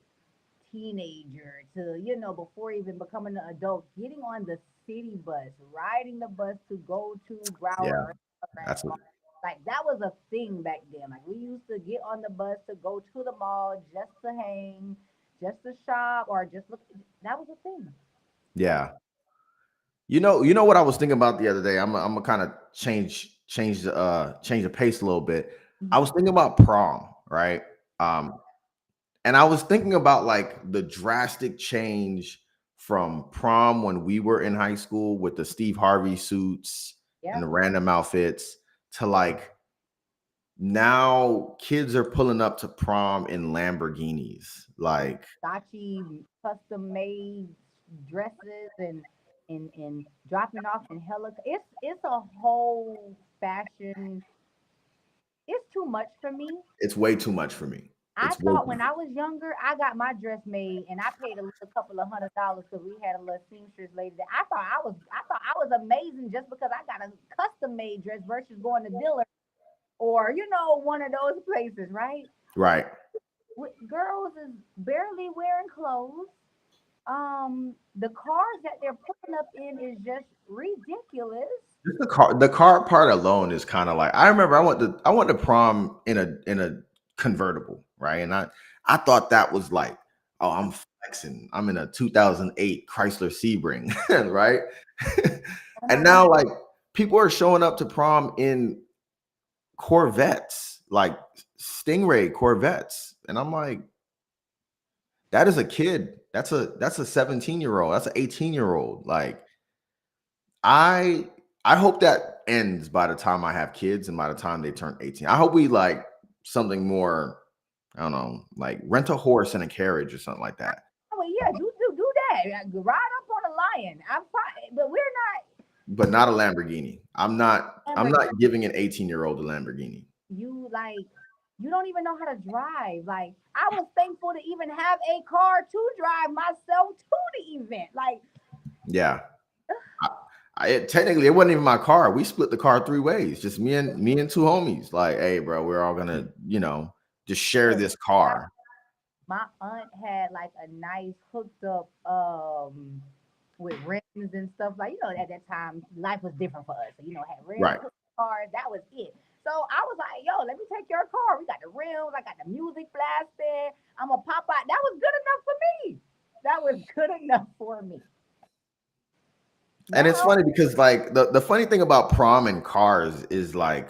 Speaker 2: teenager to before even becoming an adult, getting on the city bus, riding the bus to go to Broward
Speaker 1: yeah,
Speaker 2: or
Speaker 1: that's what,
Speaker 2: Grandma. Like that was a thing back then. Like we used to get on the bus to go to the mall just to hang, just to shop, or just look. That was a thing.
Speaker 1: yeah. You know what I was thinking about the other day. I'm gonna kind of change the pace a little bit. I
Speaker 2: Mhm.
Speaker 1: was thinking about prom, right? Um, and I was thinking about like the drastic change from prom when we were in high school with the Steve Harvey suits and the
Speaker 2: Yep.
Speaker 1: random outfits to like now kids are pulling up to prom in Lamborghinis. Like,
Speaker 2: Versace custom made dresses and dropping off in hella. It's a whole fashion. It's too much for me.
Speaker 1: it's way too much for me.
Speaker 2: I
Speaker 1: It's way
Speaker 2: thought
Speaker 1: too
Speaker 2: when I was younger, I got my dress made and I paid a couple of $100 because we had a little seamstress lady that I thought I was amazing just because I got a custom made dress versus going to Diller or one of those places, right?
Speaker 1: right.
Speaker 2: Girls is barely wearing clothes. The cars that they're pulling up in is just ridiculous.
Speaker 1: Just the car part alone is kind of like I remember I went to prom in a convertible, right? And I thought that was like, oh, I'm flexing. I'm in a 2008 Chrysler Sebring, right?
Speaker 2: Oh
Speaker 1: And
Speaker 2: my God.
Speaker 1: now like people are showing up to prom in Corvettes, like Stingray Corvettes. And I'm like, that is a kid. That's a 17-year-old. That's an 18-year-old. Like I I hope that ends by the time I have kids and by the time they turn 18. I hope we like something more, I don't know, like rent a horse and a carriage or something like that.
Speaker 2: Oh, well, yeah, do that. Ride up on a lion. I'm fine, but we're
Speaker 1: But not a Lamborghini. I'm
Speaker 2: not.
Speaker 1: not giving an 18-year-old a Lamborghini.
Speaker 2: You like you don't even know how to drive. Like I was thankful to even have a car to drive myself to the event. Like
Speaker 1: Yeah. Technically it wasn't even my car. We split the car 3 ways. Just me and two homies. Like, hey, bro, we're all gonna, just share this car.
Speaker 2: my aunt had like a nice hooked up with rims and stuff. Like, at that time life was different for us. So, had rims,
Speaker 1: Right.
Speaker 2: hooked cars, that was it. So I was like, yo, let me take your car. We got the rims, I got the music blasting. I'm a pop out. That was good enough for me. That was good enough for me.
Speaker 1: And it's
Speaker 2: Now
Speaker 1: funny because like the funny thing about prom and cars is like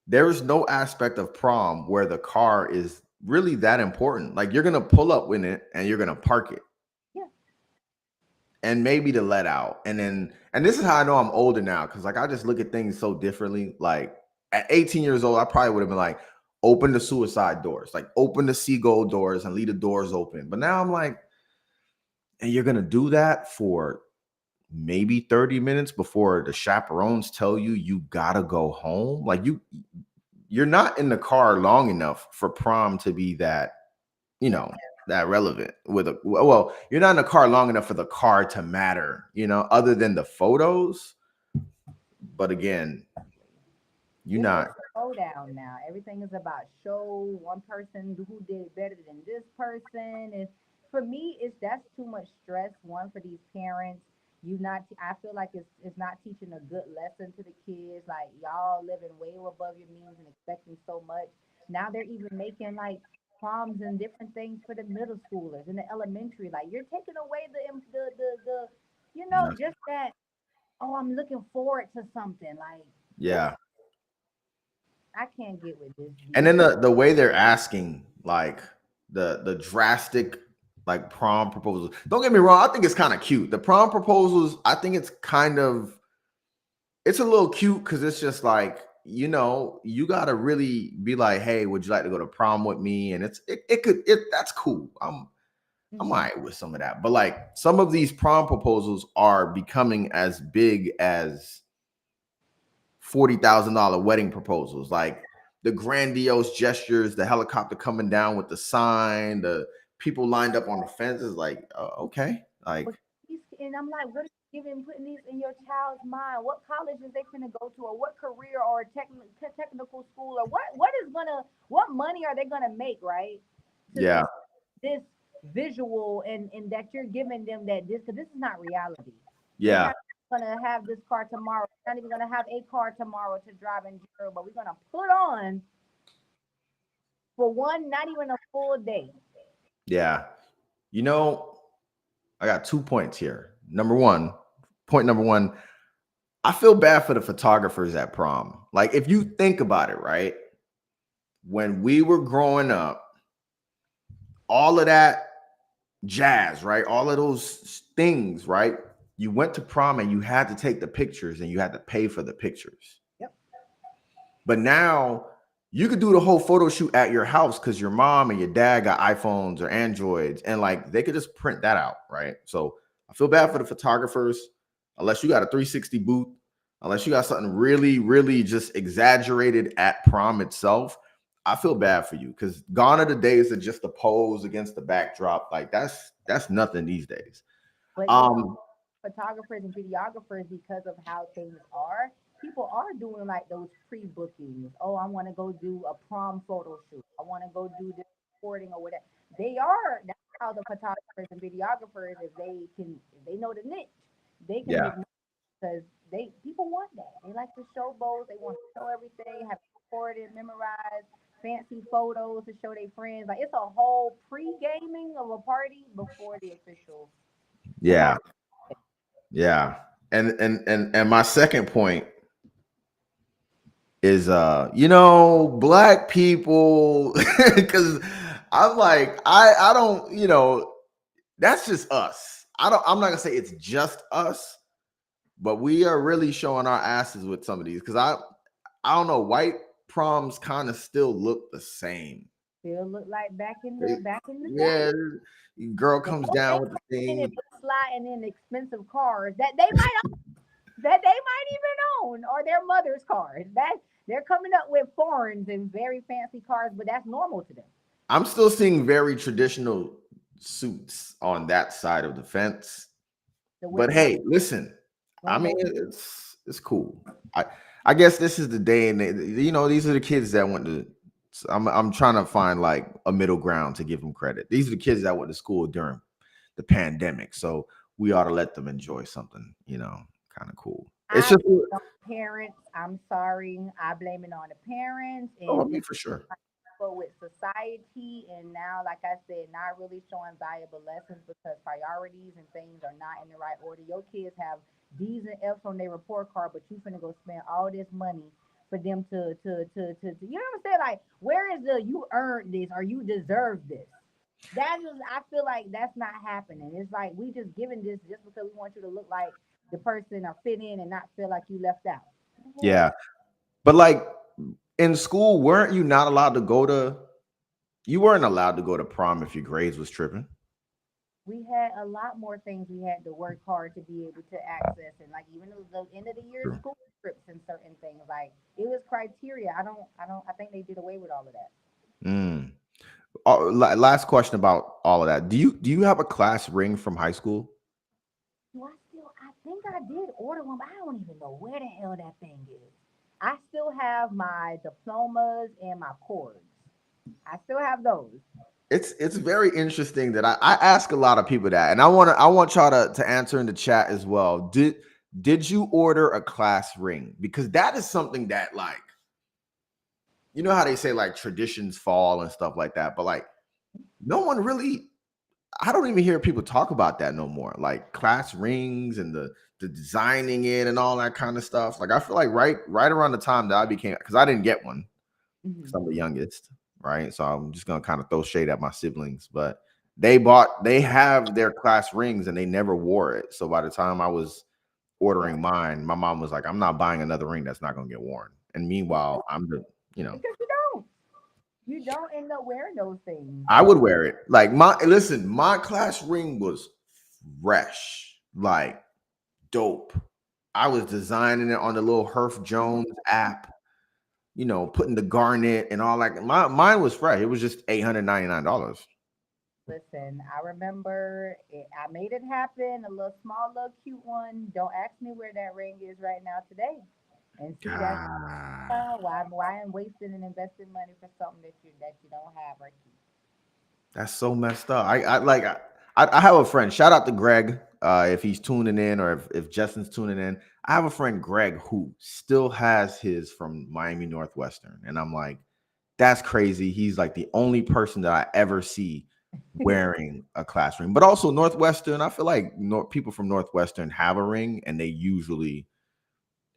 Speaker 1: there is no aspect of prom where the car is really that important. Like you're gonna pull up in it and you're gonna park it
Speaker 2: yeah.
Speaker 1: and maybe to let out. And this is how I know I'm older now, because like I just look at things so differently. Like at 18 years old, I probably would have been like, open the suicide doors, like open the seagull doors and leave the doors open. But now I'm like, and you're gonna do that for maybe 30 minutes before the chaperones tell you gotta go home. Like you're not in the car long enough for prom to be that, you know, that relevant with a, well, you're not in the car long enough for the car to matter, other than the photos. But again, you're
Speaker 2: It's a
Speaker 1: not.
Speaker 2: slowdown now. Everything is about show. One person who did better than this person. And for me, that's too much stress. One for these parents. You not. I feel like it's not teaching a good lesson to the kids. Like y'all living way above your means and expecting so much. Now they're even making like proms and different things for the middle schoolers and the elementary. Like you're taking away just that. Oh, I'm looking forward to something. Like what?
Speaker 1: Yeah.
Speaker 2: I can't get with this.
Speaker 1: And then the way they're asking, like the drastic like prom proposals. Don't get me wrong, I think it's kind of cute. The prom proposals, I think it's a little cute because it's just like, you gotta really be like, hey, would you like to go to prom with me? And that's cool. I'm all
Speaker 2: Mhm.
Speaker 1: right with some of that. But like some of these prom proposals are becoming as big as $40,000 wedding proposals, like the grandiose gestures, the helicopter coming down with the sign, the people lined up on the fences. Like, okay, like,
Speaker 2: But and I'm like, what is putting these in your child's mind? What colleges they finna go to, or what career, or technical school, or what money are they gonna make, right? To
Speaker 1: yeah,
Speaker 2: this visual and that you're giving them that this because this is not reality. They're
Speaker 1: yeah,
Speaker 2: not gonna have this car tomorrow. They're not even gonna have a car tomorrow to drive in jail, but we're gonna put on for one, not even a full day.
Speaker 1: yeah. You know, I got 2 points here. Point number one, I feel bad for the photographers at prom. Like, if you think about it, right? When we were growing up, all of that jazz, right? All of those things, right? You went to prom and you had to take the pictures and you had to pay for the pictures.
Speaker 2: Yep.
Speaker 1: But now you could do the whole photo shoot at your house because your mom and your dad got iPhones or Androids, and like they could just print that out, right? So I feel bad for the photographers, unless you got a 360 booth, unless you got something really, really just exaggerated at prom itself. I feel bad for you because gone are the days of just the pose against the backdrop. Like that's nothing these days.
Speaker 2: But
Speaker 1: Um,
Speaker 2: photographers and videographers, because of how things are, people are doing like those pre-bookings. Oh, I want to go do a prom photo shoot. I want to go do this recording or whatever. That's how the photographers and videographers, if they know the niche, they can
Speaker 1: yeah,
Speaker 2: make money because people want that. They like to show both. They want to show everything, have it recorded, memorized, fancy photos to show their friends. Like it's a whole pre-gaming of a party before the official. And
Speaker 1: yeah, yeah. And my second point is black people, because I'm like, I don't, that's just us. I'm not gonna say it's just us, but we are really showing our asses with some of these because I don't know, white proms kind of still look the same.
Speaker 2: Still look like
Speaker 1: They,
Speaker 2: back in the day.
Speaker 1: yeah, girl
Speaker 2: The
Speaker 1: comes
Speaker 2: most they
Speaker 1: down with the
Speaker 2: in it
Speaker 1: thing.
Speaker 2: was sliding in expensive cars that they might even own, or their mother's cars. That they're coming up with foreigns and very fancy cars, but that's normal to them.
Speaker 1: I'm still seeing very traditional suits on that side of the fence.
Speaker 2: The
Speaker 1: But
Speaker 2: women
Speaker 1: hey, listen, I mean,
Speaker 2: rainbow.
Speaker 1: it's cool. I guess this is the day, and these are the kids that went to. I'm trying to find like a middle ground to give them credit. These are the kids that went to school during the pandemic, so we ought to let them enjoy something, kind of cool. It's
Speaker 2: I
Speaker 1: just,
Speaker 2: blame it on the parents. I'm sorry. I blame it on the parents
Speaker 1: oh, I
Speaker 2: and
Speaker 1: mean,
Speaker 2: them
Speaker 1: for sure.
Speaker 2: go with society. And now, like I said, not really showing valuable lessons because priorities and things are not in the right order. Your kids have D's and F's on their report card, but you finna go spend all this money for them to you know what I'm saying? Like, where is the you earned this or you deserve this? That is, I feel like that's not happening. It's like we just giving this just because we want you to look like the person or fit in and not feel like you left out. What the hell?
Speaker 1: Yeah, but like in school, weren't you not allowed to go to? You weren't allowed to go to prom if your grades was tripping.
Speaker 2: We had a lot more things we had to work hard to be able to access, and like even the end of the year
Speaker 1: True.
Speaker 2: school trips and certain things, like it was criteria. I think they did away with all of that.
Speaker 1: Mm. Last question about all of that. Do you have a class ring from high school?
Speaker 2: I think I did order one, but I don't even know where the hell that thing is. I still have my diplomas and my cords. I still have those.
Speaker 1: It's very interesting that I ask a lot of people that, and I want y'all to answer in the chat as well. Did you order a class ring? Because that is something that, like, how they say like traditions fall and stuff like that, but like no one really, I don't even hear people talk about that no more. Like class rings and the designing it and all that kind of stuff. Like I feel like right around the time that I became, because I didn't get one because
Speaker 2: Hmm.
Speaker 1: I'm the youngest, right? So I'm just gonna kind of throw shade at my siblings, but they have their class rings and they never wore it. So by the time I was
Speaker 2: Yeah,
Speaker 1: ordering mine, my mom was like, "I'm not buying another ring that's not gonna get worn." And meanwhile, I'm the,
Speaker 2: because you don't end up wearing those things.
Speaker 1: I would wear it. Like my class ring was fresh, like dope. I was designing it on the little Herf Jones app, putting the garnet and all that. Mine was fresh. It was just $899.
Speaker 2: Listen, I remember it, I made it happen. A little small, little cute one. Don't ask me where that ring is right now today. And see, that's
Speaker 1: God,
Speaker 2: why I'm wasting and investing money for something that you don't have or keep.
Speaker 1: that's so messed up. I have a friend. Shout out to Greg, if he's tuning in, or if Justin's tuning in. I have a friend, Greg, who still has his from Miami Northwestern, and I'm like, that's crazy. He's like the only person that I ever see wearing a class ring. But also Northwestern, I feel like people from Northwestern have a ring, and they usually,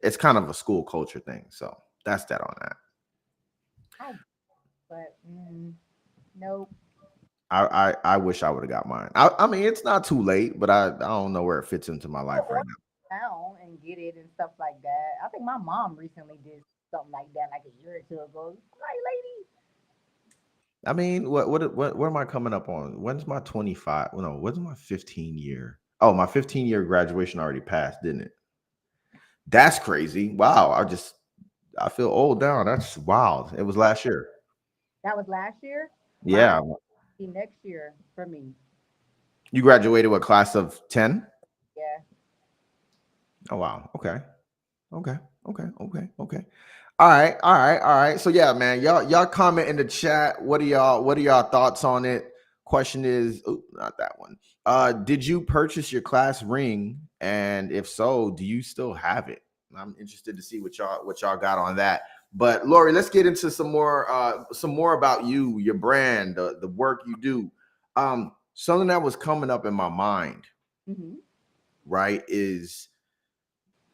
Speaker 1: it's kind of a school culture thing. So that's that on that.
Speaker 2: I but nope.
Speaker 1: I wish I would have got mine. I mean, it's not too late, but I don't know where it fits into my
Speaker 2: Go
Speaker 1: life right
Speaker 2: order
Speaker 1: now.
Speaker 2: now and get it and stuff like that. I think my mom recently did something like that, like a year or two ago. Like, lady,
Speaker 1: I mean, what am I coming up on? When's my 25? Well, no, when's my 15 year? Oh, my 15-year graduation already passed, didn't it? That's crazy. Wow. I feel old now. That's wild. It was last year.
Speaker 2: that was last year. Mine
Speaker 1: Yeah.
Speaker 2: be next year for me.
Speaker 1: You graduated with class of 10?
Speaker 2: Yeah.
Speaker 1: Oh wow. Okay. Okay. Okay. Okay. Okay. All right. All right. All right. So yeah, man, y'all comment in the chat. What are y'all thoughts on it? Question is, not that one. Did you purchase your class ring? And if so, do you still have it? I'm interested to see what y'all got on that. But Lori, let's get into some more about you, your brand, the work you do. Something that was coming up in my mind,
Speaker 2: Hmm.
Speaker 1: right, is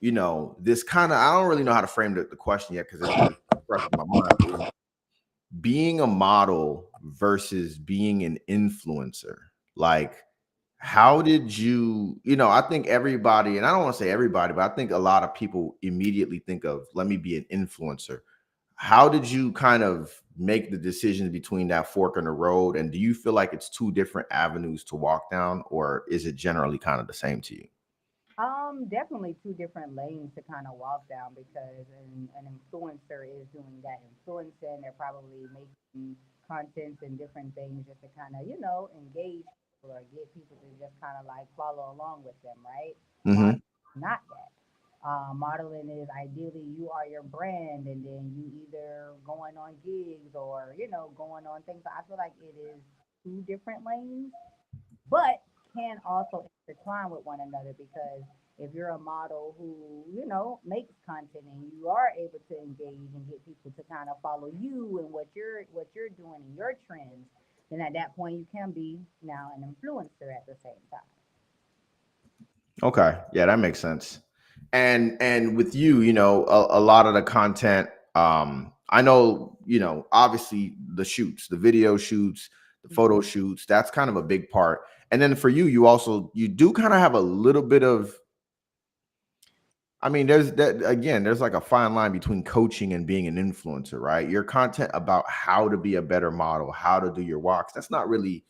Speaker 1: this kind of, I don't really know how to frame the question yet because it's fresh in my mind. Is being a model versus being an influencer. Like, how did you, I think everybody, and I don't want to say everybody, but I think a lot of people immediately think of, let me be an influencer. How did you kind of make the decision between that fork in the road? And do you feel like it's two different avenues to walk down, or is it generally kind of the same to you?
Speaker 2: Definitely two different lanes to kind of walk down because an influencer is doing that influencing. They're probably making contents and different things just to kind of, engage people or get people to just kind of like follow along with them, right?
Speaker 1: Hmm.
Speaker 2: Modeling is not that. Modeling is ideally you are your brand and then you either going on gigs or, going on things. I feel like it is two different lanes but can also intertwine with one another because if you're a model who makes content and you are able to engage and get people to kind of follow you and what you're doing and your trends, then at that point you can be now an influencer at the same time.
Speaker 1: Okay. Yeah, that makes sense. And with you, a lot of the content, I know, obviously the shoots, the video shoots, the photo shoots, that's kind of a big part. And then for you, you do kind of have a little bit of, I mean, there's that again, there's like a fine line between coaching and being an influencer, right? Your content about how to be a better model, how to do your walks, that's not really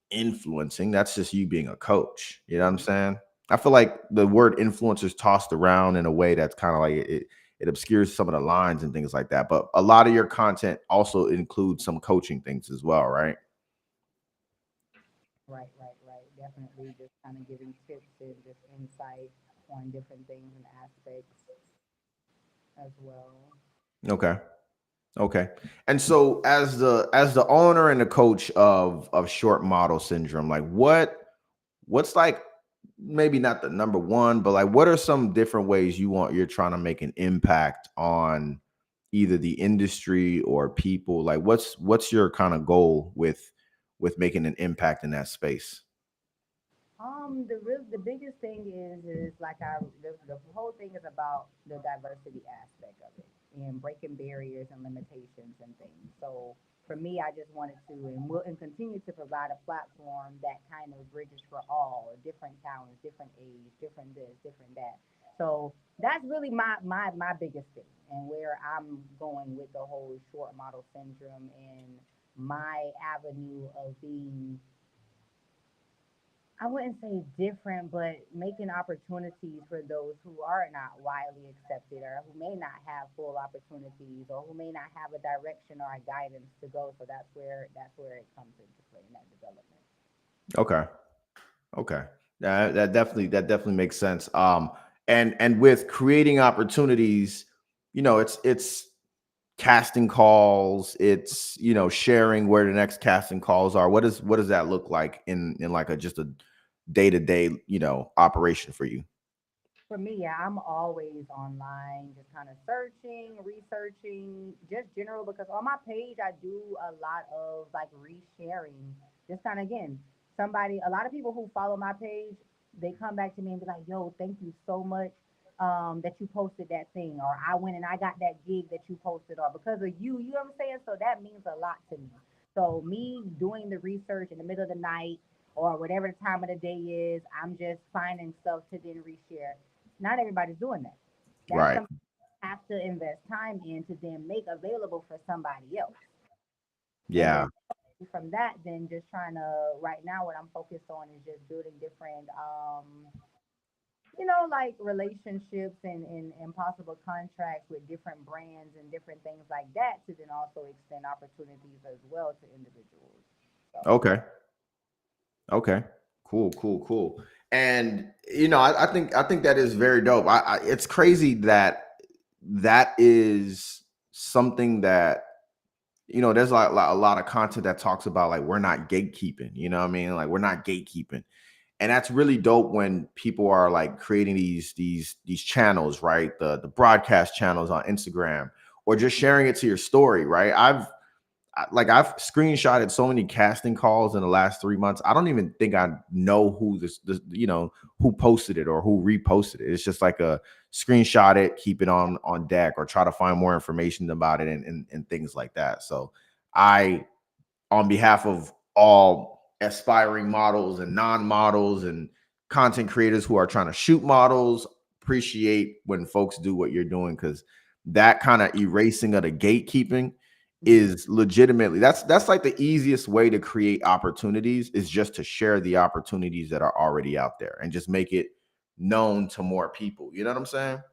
Speaker 1: influencing. That's just you being a coach. You know what I'm saying? I feel like the word influencer is tossed around in a way that's kind of like it obscures some of the lines and things like that. But a lot of your content also includes some coaching things as well, right?
Speaker 2: Right, right, right. Definitely just kind of giving tips and just insight on different things and aspects as well.
Speaker 1: Okay. Okay. And so as the owner and the coach of short model syndrome, like what's like maybe not the number one, but like what are some different ways you're trying to make an impact on either the industry or people? Like what's your kind of goal with making an impact in that space?
Speaker 2: The biggest thing is like the whole thing is about the diversity aspect of it and breaking barriers and limitations and things. So for me, I just wanted to and will and continue to provide a platform that kind of bridges for all different talents, different age, different this, different that. So that's really my biggest thing and where I'm going with the whole short model syndrome and my avenue of being I wouldn't say different, but making opportunities for those who are not widely accepted or who may not have full opportunities or who may not have a direction or a guidance to go. So that's where it comes into play in that development.
Speaker 1: Okay. Okay. That definitely makes sense. And with creating opportunities, it's casting calls, it's sharing where the next casting calls are. What does that look like in like a just a day-to-day operation for you?
Speaker 2: For me, yeah, I'm always online, just kind of searching, researching, just general because on my page I do a lot of like resharing. Just kind of again, a lot of people who follow my page, they come back to me and be like, "Yo, thank you so much that you posted that thing," or "I went and I got that gig that you posted," or "because of you." You know what I'm saying? So that means a lot to me. So me doing the research in the middle of the night or whatever the time of the day is, I'm just finding stuff to then reshare. Not everybody's doing that. That's
Speaker 1: Right.
Speaker 2: something you have to invest time in to then make available for somebody else. And
Speaker 1: Yeah.
Speaker 2: then from that, then just trying to right now what I'm focused on is just building different like relationships and possible contracts with different brands and different things like that to then also extend opportunities as well to individuals. So
Speaker 1: Okay. Okay. Cool, cool, cool. And I think that is very dope. It's crazy that that is something that there's like a lot of content that talks about like we're not gatekeeping, you know what I mean? Like we're not gatekeeping. And that's really dope when people are like creating these channels, right? The broadcast channels on Instagram or just sharing it to your story, right? I've screenshotted so many casting calls in the last 3 months. I don't even think I know who who posted it or who reposted it. It's just like a screenshot it, keep it on deck, or try to find more information about it and things like that. So I, on behalf of all aspiring models and non-models and content creators who are trying to shoot models. Appreciate when folks do what you're doing, because that kind of erasing of the gatekeeping
Speaker 2: Mhm.
Speaker 1: is legitimately, that's like the easiest way to create opportunities, is just to share the opportunities that are already out there and just make it known to more people. You know what I'm saying?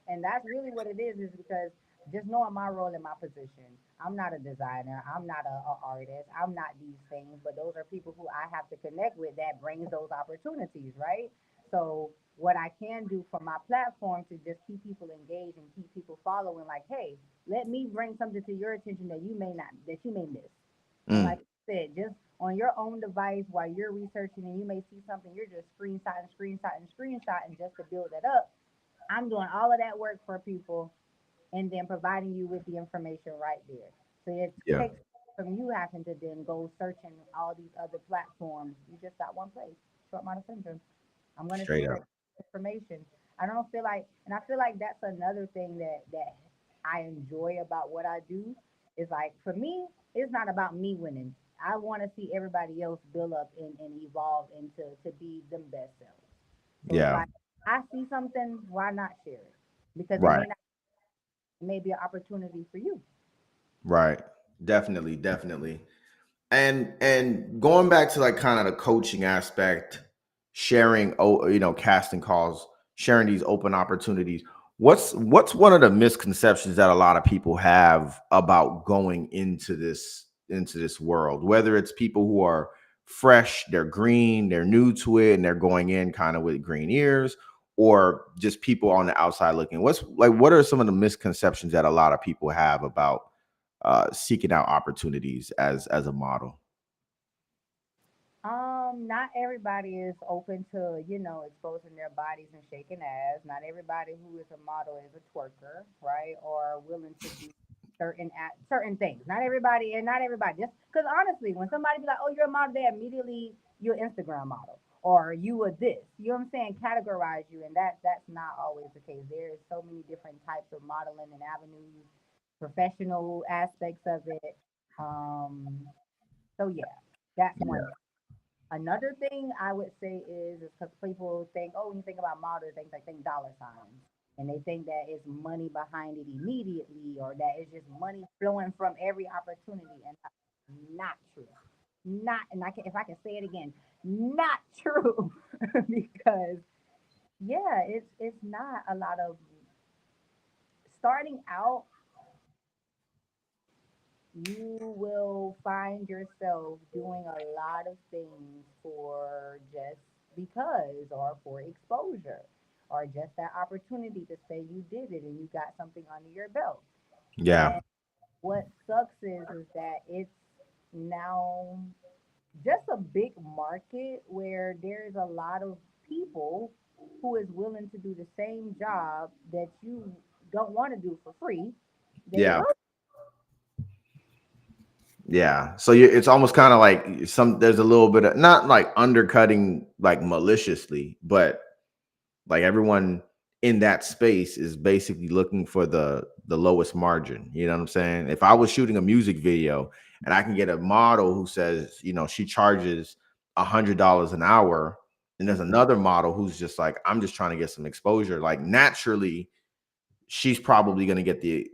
Speaker 2: And that's really what it is because just knowing my role in my position, I'm not a designer, I'm not a artist, I'm not these things, but those are people who I have to connect with that brings those opportunities, right? So what I can do from my platform to just keep people engaged and keep people following, like, hey, let me bring something to your attention that you may not, that you may miss. And
Speaker 1: Mm,
Speaker 2: like I said, just on your own device while you're researching and you may see something, you're just screenshotting just to build that up. I'm doing all of that work for people and then providing you with the information right there. So it
Speaker 1: yeah,
Speaker 2: takes from you having to then go searching all these other platforms. You just got one place, short model syndrome. I'm going to
Speaker 1: straight
Speaker 2: share
Speaker 1: up.
Speaker 2: information. I don't feel like, and I feel like that's another thing that I enjoy about what I do is like for me, it's not about me winning. I want to see everybody else build up and evolve into to be them best selves. So it's
Speaker 1: Yeah,
Speaker 2: like I see something, why not share it? Because it
Speaker 1: right.
Speaker 2: may not, it may be an opportunity for you.
Speaker 1: Right. Definitely, definitely. And going back to like kind of the coaching aspect, sharing, casting calls, sharing these open opportunities. What's one of the misconceptions that a lot of people have about going into this world? Whether it's people who are fresh, they're green, they're new to it, and they're going in kind of with green ears, or just people on the outside looking. What are some of the misconceptions that a lot of people have about seeking out opportunities as a model?
Speaker 2: Not everybody is open to, exposing their bodies and shaking ass. Not everybody who is a model is a twerker, right? Or willing to do certain things. Not everybody, and not everybody. Just because honestly, when somebody be like, "Oh, you're a model," they immediately you're an Instagram model or you are this. You know what I'm saying? Categorize you, and that's not always the case. There is so many different types of modeling and avenues, professional aspects of it. Um, so yeah, that's one.
Speaker 1: Yeah.
Speaker 2: Another thing I would say is because people think, oh, when you think about models, they think dollar signs, and they think that it's money behind it immediately, or that it's just money flowing from every opportunity, and that's not true. Not, and I can, if I can say it again, not true, because yeah, it's not a lot of starting out. You will find yourself doing a lot of things for just because or for exposure or just that opportunity to say you did it and you got something under your belt.
Speaker 1: Yeah.
Speaker 2: And what sucks is that it's now just a big market where there's a lot of people who is willing to do the same job that you don't want to do for free. They
Speaker 1: Yeah.
Speaker 2: love.
Speaker 1: Yeah. So it's almost kind of like there's a little bit of not like undercutting like maliciously, but like everyone in that space is basically looking for the lowest margin. You know what I'm saying? If I was shooting a music video and I can get a model who says, she charges $100 an hour, and there's another model who's just like, I'm just trying to get some exposure, like naturally she's probably going to get the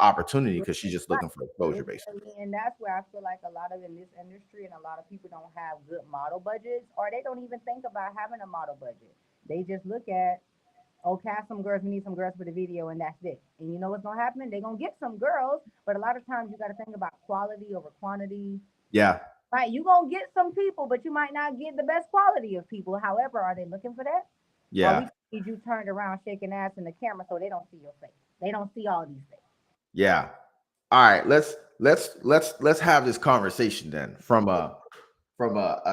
Speaker 1: opportunity because she's just
Speaker 2: Right.
Speaker 1: looking for exposure basically.
Speaker 2: Exactly. And that's where I feel like a lot of in this industry and a lot of people don't have good model budgets or they don't even think about having a model budget. They just look at, oh, cast some girls, we need some girls for the video, and that's it. And you know what's gonna happen? They're gonna get some girls, but a lot of times you gotta think about quality over quantity.
Speaker 1: Yeah.
Speaker 2: Right. You're gonna get some people, but you might not get the best quality of people. However, are they looking for that? Or we
Speaker 1: Yeah.
Speaker 2: need you turned around shaking ass in the camera so they don't see your face. They don't see all these things.
Speaker 1: Yeah. All right, let's have this conversation then from a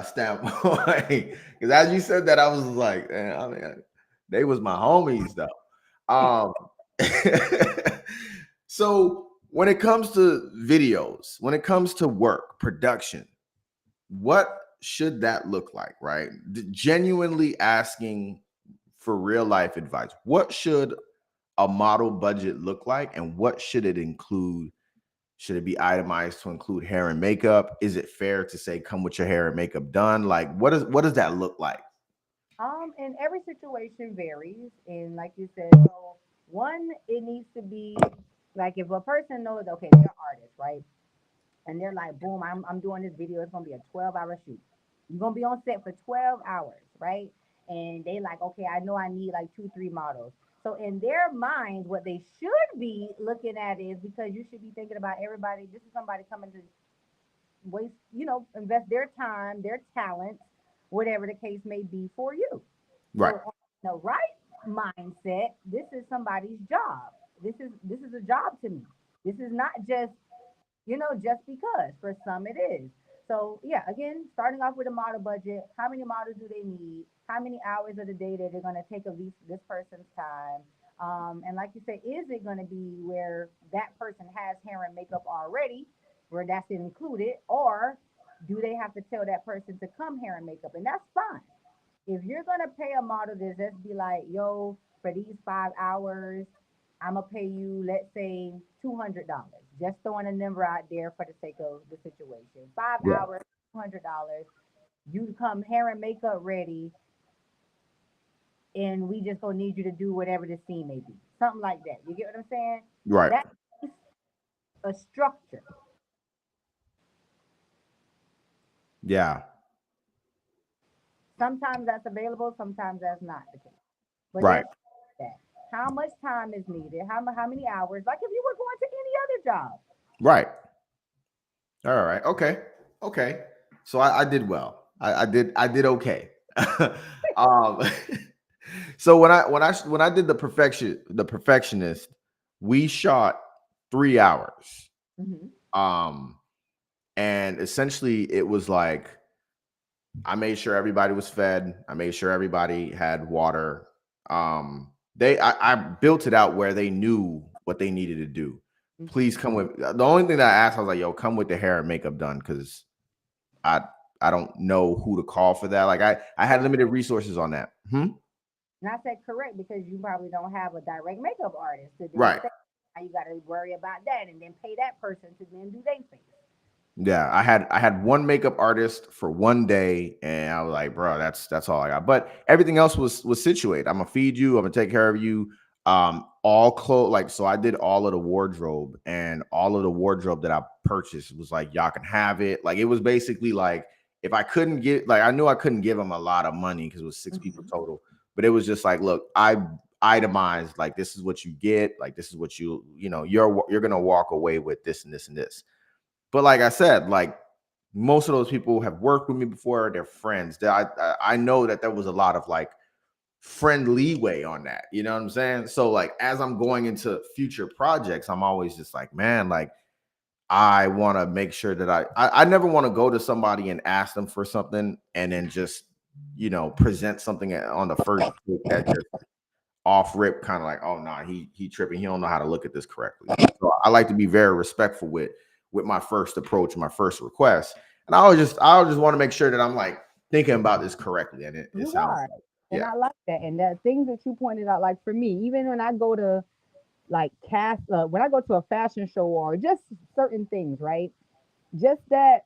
Speaker 1: standpoint, because as you said that, I was like, I mean, they was my homies though. So when it comes to videos, when it comes to work production, what should that look like, right? Genuinely asking for real life advice. What should a model budget look like, and what should it include Should it be itemized to include hair and makeup? Is it fair to say come with your hair and makeup done? Like what does that look like?
Speaker 2: And every situation varies, and like you said, so one, it needs to be like if a person knows, okay, they're artists, right? And they're like, boom, I'm doing this video. It's gonna be a 12-hour shoot. You're gonna be on set for 12 hours, right? And they like, okay, I know I need like two, three models. So in their minds, what they should be looking at is because you should be thinking about everybody. This is somebody coming to waste, invest their time, their talents, whatever the case may be for you.
Speaker 1: Right.
Speaker 2: So on the right mindset, this is somebody's job. This is a job to me. This is not just because. For some it is. So yeah, again, starting off with a model budget, how many models do they need? How many hours of the day that they're gonna take of this person's time? And like you said, is it gonna be where that person has hair and makeup already, where that's included, or do they have to tell that person to come hair and makeup? And that's fine. If you're gonna pay a model this, let's be like, yo, for these 5 hours, I'm gonna pay you, let's say, $200. Just throwing a number out there for the sake of the situation. Five
Speaker 1: Yeah.
Speaker 2: hours, $200. You come hair and makeup ready, and we just gonna need you to do whatever the scene may be, something like that. You get what I'm saying?
Speaker 1: Right.
Speaker 2: That's a structure.
Speaker 1: Yeah.
Speaker 2: Sometimes that's available, sometimes that's not the case. But
Speaker 1: Right.
Speaker 2: there's that. How much time is needed? How many hours? Like if you were going to any other job.
Speaker 1: Right. All right. Okay. Okay. So I did well. I did okay. um so when I did the perfectionist, we shot 3 hours.
Speaker 2: Hmm.
Speaker 1: Um and essentially it was like I made sure everybody was fed. I made sure everybody had water. I built it out where they knew what they needed to do. Please come with the only thing that I asked, I was like, yo, come with the hair and makeup done because I I don't know who to call for that. Like I had limited resources on that.
Speaker 2: And I said correct because you probably don't have a direct makeup artist to do the
Speaker 1: Right.
Speaker 2: face. Now you got to worry about that and then pay that person to then do their face.
Speaker 1: Yeah, I had one makeup artist for one day, and I was like, bro, that's all I got. But everything else was situated. I'm gonna feed you. I'm gonna take care of you. All clothes, like so. I did all of the wardrobe, and all of the wardrobe that I purchased was like, y'all can have it. Like it was basically like if I couldn't get, like I knew I couldn't give them a lot of money because it was 6 people
Speaker 2: Hmm.
Speaker 1: total. But it was just like, look, I itemized like this is what you get. Like this is what you're gonna walk away with this and this and this. But like I said, like most of those people have worked with me before. They're friends. I know that there was a lot of like friend leeway on that. You know what I'm saying? So like as I'm going into future projects, I'm always just like, man, like I want to make sure that I never want to go to somebody and ask them for something and then just present something on the first take that just off rip, kind of like, oh no, he tripping. He don't know how to look at this correctly. So I like to be very respectful with my first approach, my first request, and I just want to make sure that I'm like thinking about this correctly, and it
Speaker 2: You
Speaker 1: sounds
Speaker 2: are.
Speaker 1: like
Speaker 2: And
Speaker 1: yeah,
Speaker 2: I like that. And the things that you pointed out, like for me, even when I go to like when I go to a fashion show or just certain things, right? Just that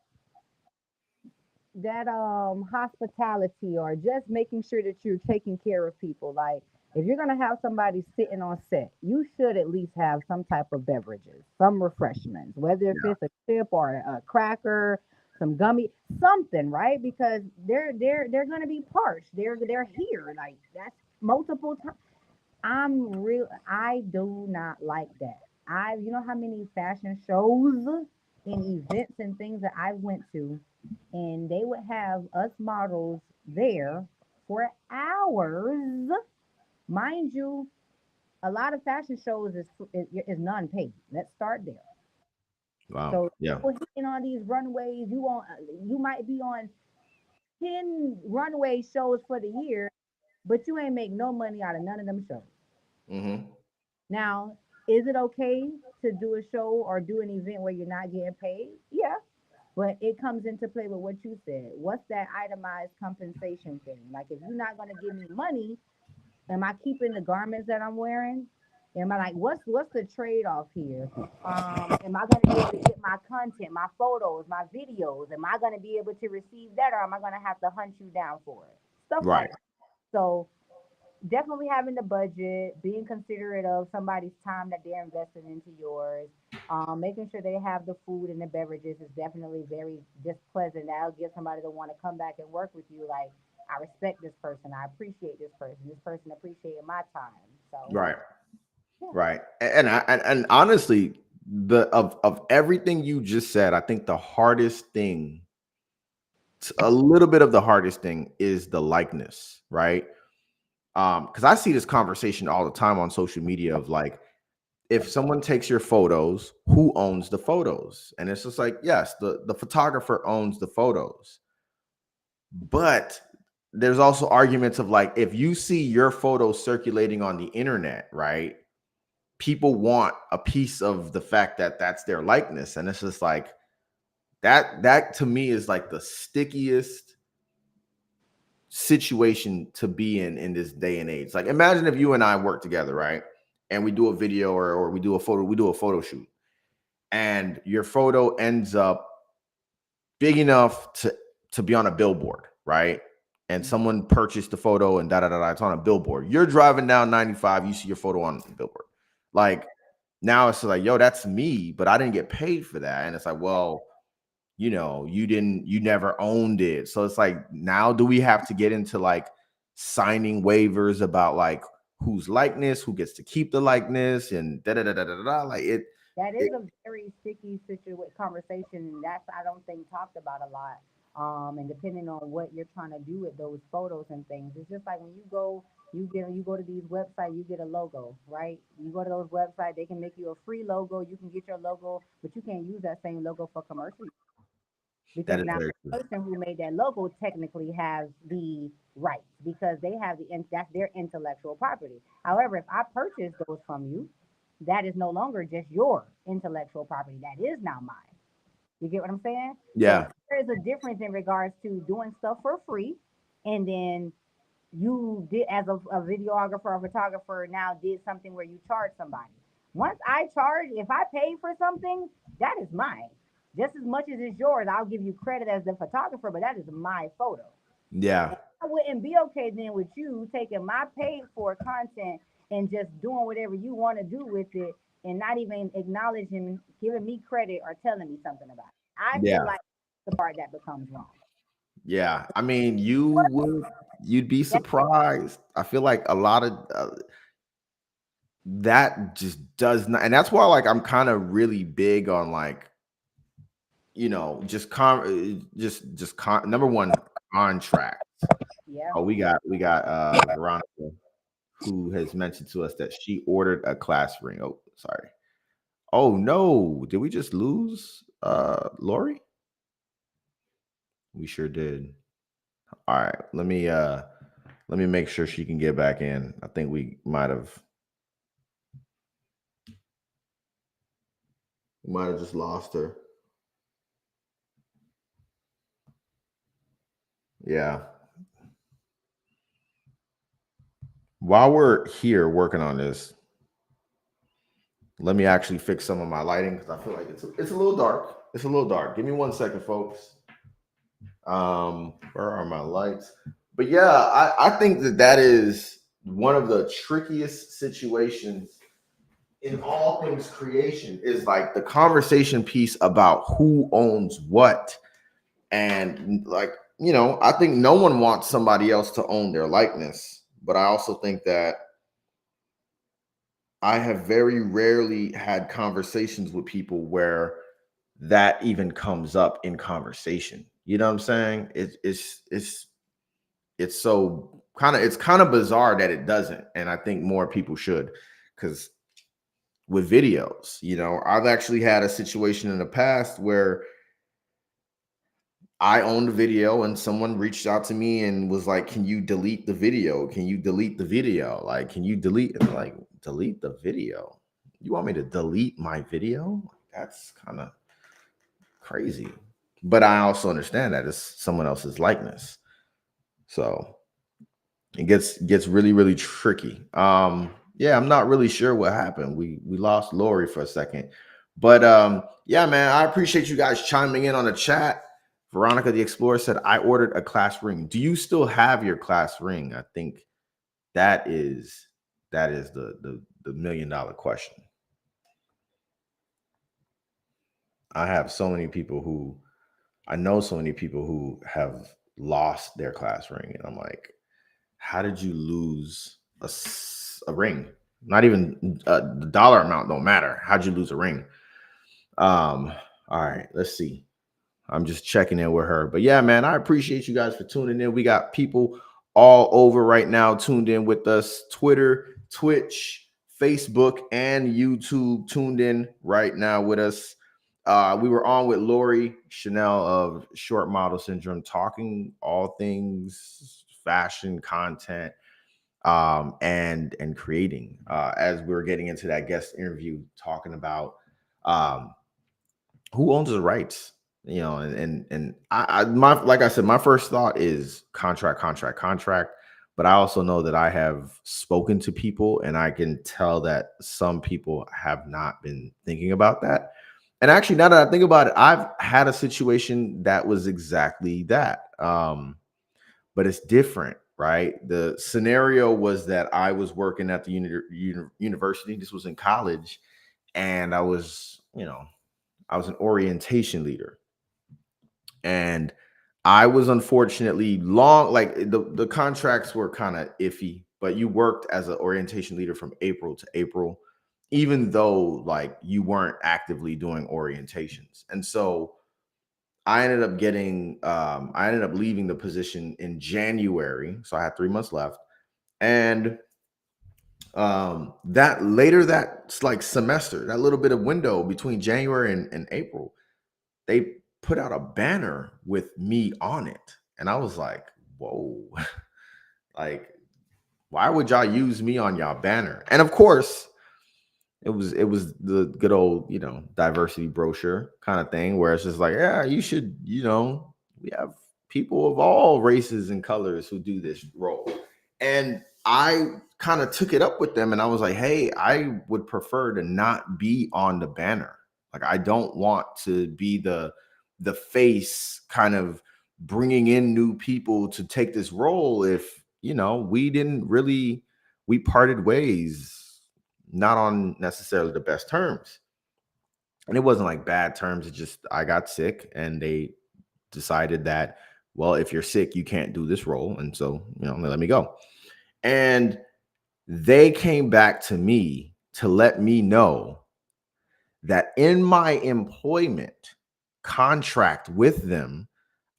Speaker 2: hospitality or just making sure that you're taking care of people. Like if you're gonna have somebody sitting on set, you should at least have some type of beverages, some refreshments, whether if
Speaker 1: yeah,
Speaker 2: it's a chip or a cracker, some gummy, something, right? Because they're gonna be parched. They're here. Like that's multiple times. I do not like that. You know how many fashion shows and events and things that I went to, and they would have us models there for hours. Mind you, a lot of fashion shows is non-paid. Let's start there.
Speaker 1: wow,
Speaker 2: So
Speaker 1: yeah,
Speaker 2: people hitting on these runways, you might be on 10 runway shows for the year, but you ain't make no money out of none of them shows.
Speaker 1: hmm,
Speaker 2: Now, is it okay to do a show or do an event where you're not getting paid? Yeah, but it comes into play with what you said. What's that itemized compensation thing? Like, if you're not going to give me money, am I keeping the garments that I'm wearing? Am I like, what's the trade off here? Am I going to be able to get my content, my photos, my videos? Am I going to be able to receive that, or am I going to have to hunt you down for it? Stuff like
Speaker 1: Right.
Speaker 2: that. So definitely having the budget, being considerate of somebody's time that they're investing into yours, making sure they have the food and the beverages is definitely very just pleasant. That'll get somebody to want to come back and work with you. Like, I respect this person, I appreciate this person. This person appreciated my time. So
Speaker 1: Right.
Speaker 2: yeah,
Speaker 1: Right. And honestly, the of everything you just said, I think the hardest thing, a little bit of the hardest thing is the likeness, right? Because I see this conversation all the time on social media of like, if someone takes your photos, who owns the photos? And it's just like, yes, the photographer owns the photos. But there's also arguments of like, if you see your photo circulating on the internet, right? People want a piece of the fact that that's their likeness. And it's just like, that to me is like the stickiest situation to be in this day and age. Like, imagine if you and I work together, right? And we do a video or we do a photo shoot, and your photo ends up big enough to be on a billboard, right? And someone purchased the photo and da da da da. It's on a billboard. You're driving down 95, you see your photo on the billboard. Like, now it's like, yo, that's me, but I didn't get paid for that. And it's like, well, you never owned it. So it's like, now do we have to get into like signing waivers about like whose likeness, who gets to keep the likeness, and da da da da da da. Like
Speaker 2: that is
Speaker 1: it
Speaker 2: a very sticky situation conversation. That's, I don't think, talked about a lot. And depending on what you're trying to do with those photos and things, it's just like when you go to these websites, you get a logo, right? You go to those websites, they can make you a free logo. You can get your logo, but you can't use that same logo for commercial because
Speaker 1: that is
Speaker 2: now
Speaker 1: very
Speaker 2: the
Speaker 1: true.
Speaker 2: person who made that logo technically has the rights because they have that's their intellectual property. However, if I purchase those from you, that is no longer just your intellectual property. That is now mine. You get what I'm saying? So
Speaker 1: Yeah,
Speaker 2: there is a difference in regards to doing stuff for free, and then you did as a videographer or photographer now did something where you charge somebody. Once I charge, if I pay for something, that is mine. Just as much as it's yours, I'll give you credit as the photographer, but that is my photo.
Speaker 1: yeah,
Speaker 2: I wouldn't be okay then with you taking my paid for content and just doing whatever you want to do with it and not even acknowledging, giving me credit or telling me something about it. I feel
Speaker 1: yeah,
Speaker 2: like the part that becomes wrong.
Speaker 1: yeah. I mean, you'd be
Speaker 2: That's
Speaker 1: surprised. I feel like a lot of that just does not, and that's why like I'm kind of really big on like, number one, contract.
Speaker 2: yeah.
Speaker 1: Oh, we got Veronica, who has mentioned to us that she ordered a class ring. Oh, sorry. Oh no, did we just lose Lori? We sure did. All right, let me make sure she can get back in. I think we might have just lost her. Yeah. While we're here working on this, let me actually fix some of my lighting because I feel like it's a little dark. It's a little dark. Give me 1 second, folks. Where are my lights? But yeah, I think that is one of the trickiest situations in all things creation is like the conversation piece about who owns what. And like, I think no one wants somebody else to own their likeness. But I also think that I have very rarely had conversations with people where that even comes up in conversation. You know what I'm saying? It's so it's kind of bizarre that it doesn't. And I think more people should, because with videos, I've actually had a situation in the past where I owned a video and someone reached out to me and was like, can you delete the video? Can you delete the video? Like, can you delete? And like, delete the video? You want me to delete my video? That's kind of crazy. But I also understand that it's someone else's likeness. So it gets really, really tricky. Yeah, I'm not really sure what happened. We lost Lori for a second. But yeah, man, I appreciate you guys chiming in on the chat. Veronica the Explorer said, I ordered a class ring. Do you still have your class ring? I think that is the $1 million question. I have so many people who I know so many people who have lost their class ring, and I'm like, how did you lose a ring? Not even the dollar amount don't matter. How'd you lose a ring? All right, let's see. I'm just checking in with her. But yeah, man, I appreciate you guys for tuning in. We got people all over right now tuned in with us. Twitter, Twitch, Facebook, and YouTube tuned in right now with us. We were on with Lori Chanel of Short Model Syndrome, talking all things fashion content and creating. As we were getting into that guest interview, talking about who owns the rights, you know, and I my like I said, my first thought is contract. But I also know that I have spoken to people, and I can tell that some people have not been thinking about that. And actually, now that I think about it, I've had a situation that was exactly that. But it's different, right? The scenario was that I was working at the university. This was in college, and I was, I was an orientation leader, and I was unfortunately long. Like the contracts were kind of iffy, but you worked as an orientation leader from April to April, even though like you weren't actively doing orientations. And so I ended up leaving the position in January. So I had 3 months left. And that later that like semester, that little bit of window between January and April, they put out a banner with me on it. And I was like, whoa, like, why would y'all use me on y'all banner? And of course, it was the good old, diversity brochure kind of thing where it's just like, yeah, you should, we have people of all races and colors who do this role. And I kind of took it up with them, and I was like, hey, I would prefer to not be on the banner. Like, I don't want to be the face kind of bringing in new people to take this role if, we parted ways not on necessarily the best terms. And it wasn't like bad terms. It just, I got sick, and they decided that, well, if you're sick, you can't do this role. And so, they let me go. And they came back to me to let me know that in my employment contract with them,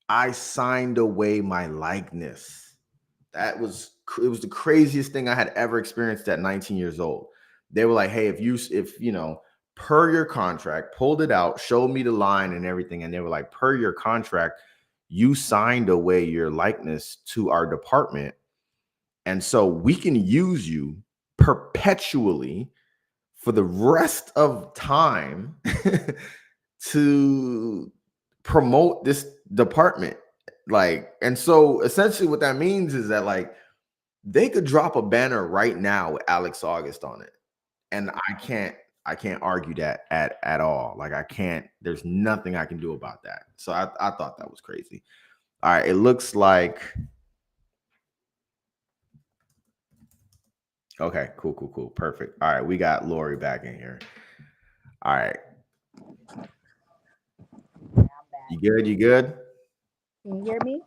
Speaker 1: I signed away my likeness. It was the craziest thing I had ever experienced at 19 years old. They were like, hey, per your contract, pulled it out, showed me the line and everything. And they were like, per your contract, you signed away your likeness to our department. And so we can use you perpetually for the rest of time to promote this department. Like, and so essentially what that means is that like they could drop a banner right now with Alex August on it. And I can't argue that at all. Like I can't, there's nothing I can do about that. So I thought that was crazy. All right, it looks like okay, cool. Perfect. All right, we got Lori back in here. All right.
Speaker 2: Yeah, I'm back.
Speaker 1: You good? You good?
Speaker 2: Can you hear me?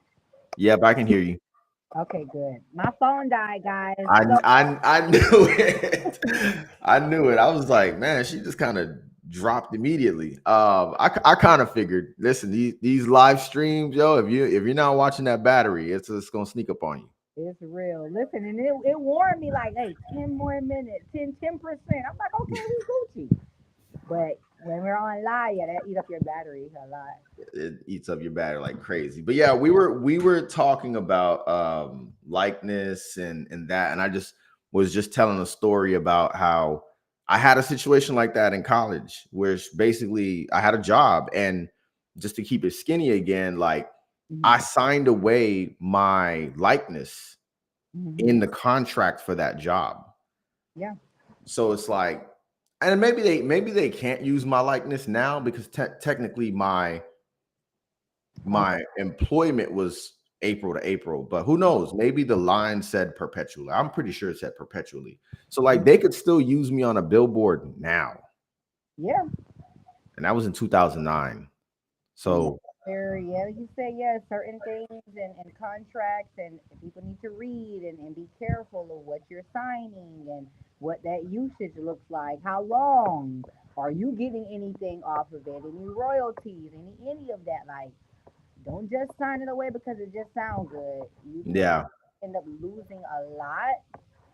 Speaker 1: Yep, I can hear you.
Speaker 2: Okay, good. My phone died, guys.
Speaker 1: I
Speaker 2: So
Speaker 1: I knew it. I knew it. I was like, man, she just kind of dropped immediately. I kind of figured. Listen, these live streams, yo, if you're not watching that battery, it's gonna sneak up on you.
Speaker 2: it's real. Listen, and it warned me like, hey, 10 more minutes, 10%. I'm like, okay, we Gucci. But when we're on live, yeah, that eat up your battery a lot.
Speaker 1: It eats up your battery like crazy. But yeah, we were talking about likeness and that, and I just was just telling a story about how I had a situation like that in college, where basically I had a job, and just to keep it skinny again, like I
Speaker 2: Mm-hmm.
Speaker 1: signed away my likeness in
Speaker 2: Mm-hmm.
Speaker 1: the contract for that job.
Speaker 2: Yeah.
Speaker 1: So it's like, and maybe they can't use my likeness now because technically my employment was April to April, but who knows? Maybe the line said perpetually. I'm pretty sure it said perpetually. So like they could still use me on a billboard now.
Speaker 2: Yeah.
Speaker 1: And that was in 2009.
Speaker 2: Yeah.
Speaker 1: So
Speaker 2: Yeah, you say yeah, certain things and contracts and people need to read and be careful of what you're signing and what that usage looks like. How long are you getting anything off of it? Any royalties? Any of that? Like, don't just sign it away because it just sounds good. You can
Speaker 1: yeah,
Speaker 2: end up losing a lot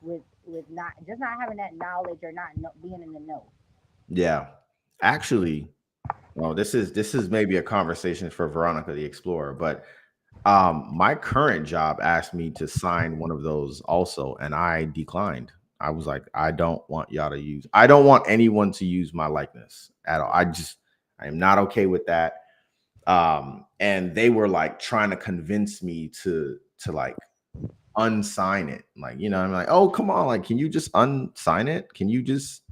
Speaker 2: with not having that knowledge or not being in the know.
Speaker 1: yeah. Actually, well, this is maybe a conversation for Veronica the Explorer, but my current job asked me to sign one of those also, and I declined. I was like, I don't want anyone to use my likeness at all. I am not okay with that. And they were like trying to convince me to like unsign it. Like, I'm like, oh, come on, like, can you just unsign it? Can you just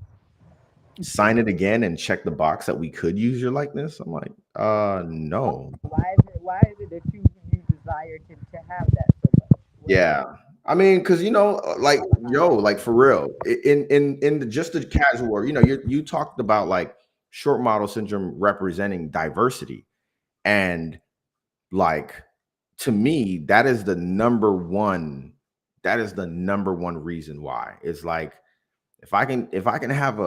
Speaker 1: sign it again and check the box that we could use your likeness? I'm like, no.
Speaker 2: Why is it that you desire to have that so much? What
Speaker 1: Yeah. I mean, because like,
Speaker 2: behind
Speaker 1: yo,
Speaker 2: that?
Speaker 1: like for real, in the just the casual, you talked about like short model syndrome representing diversity, and like to me, that is the number one reason why. It's like if I can have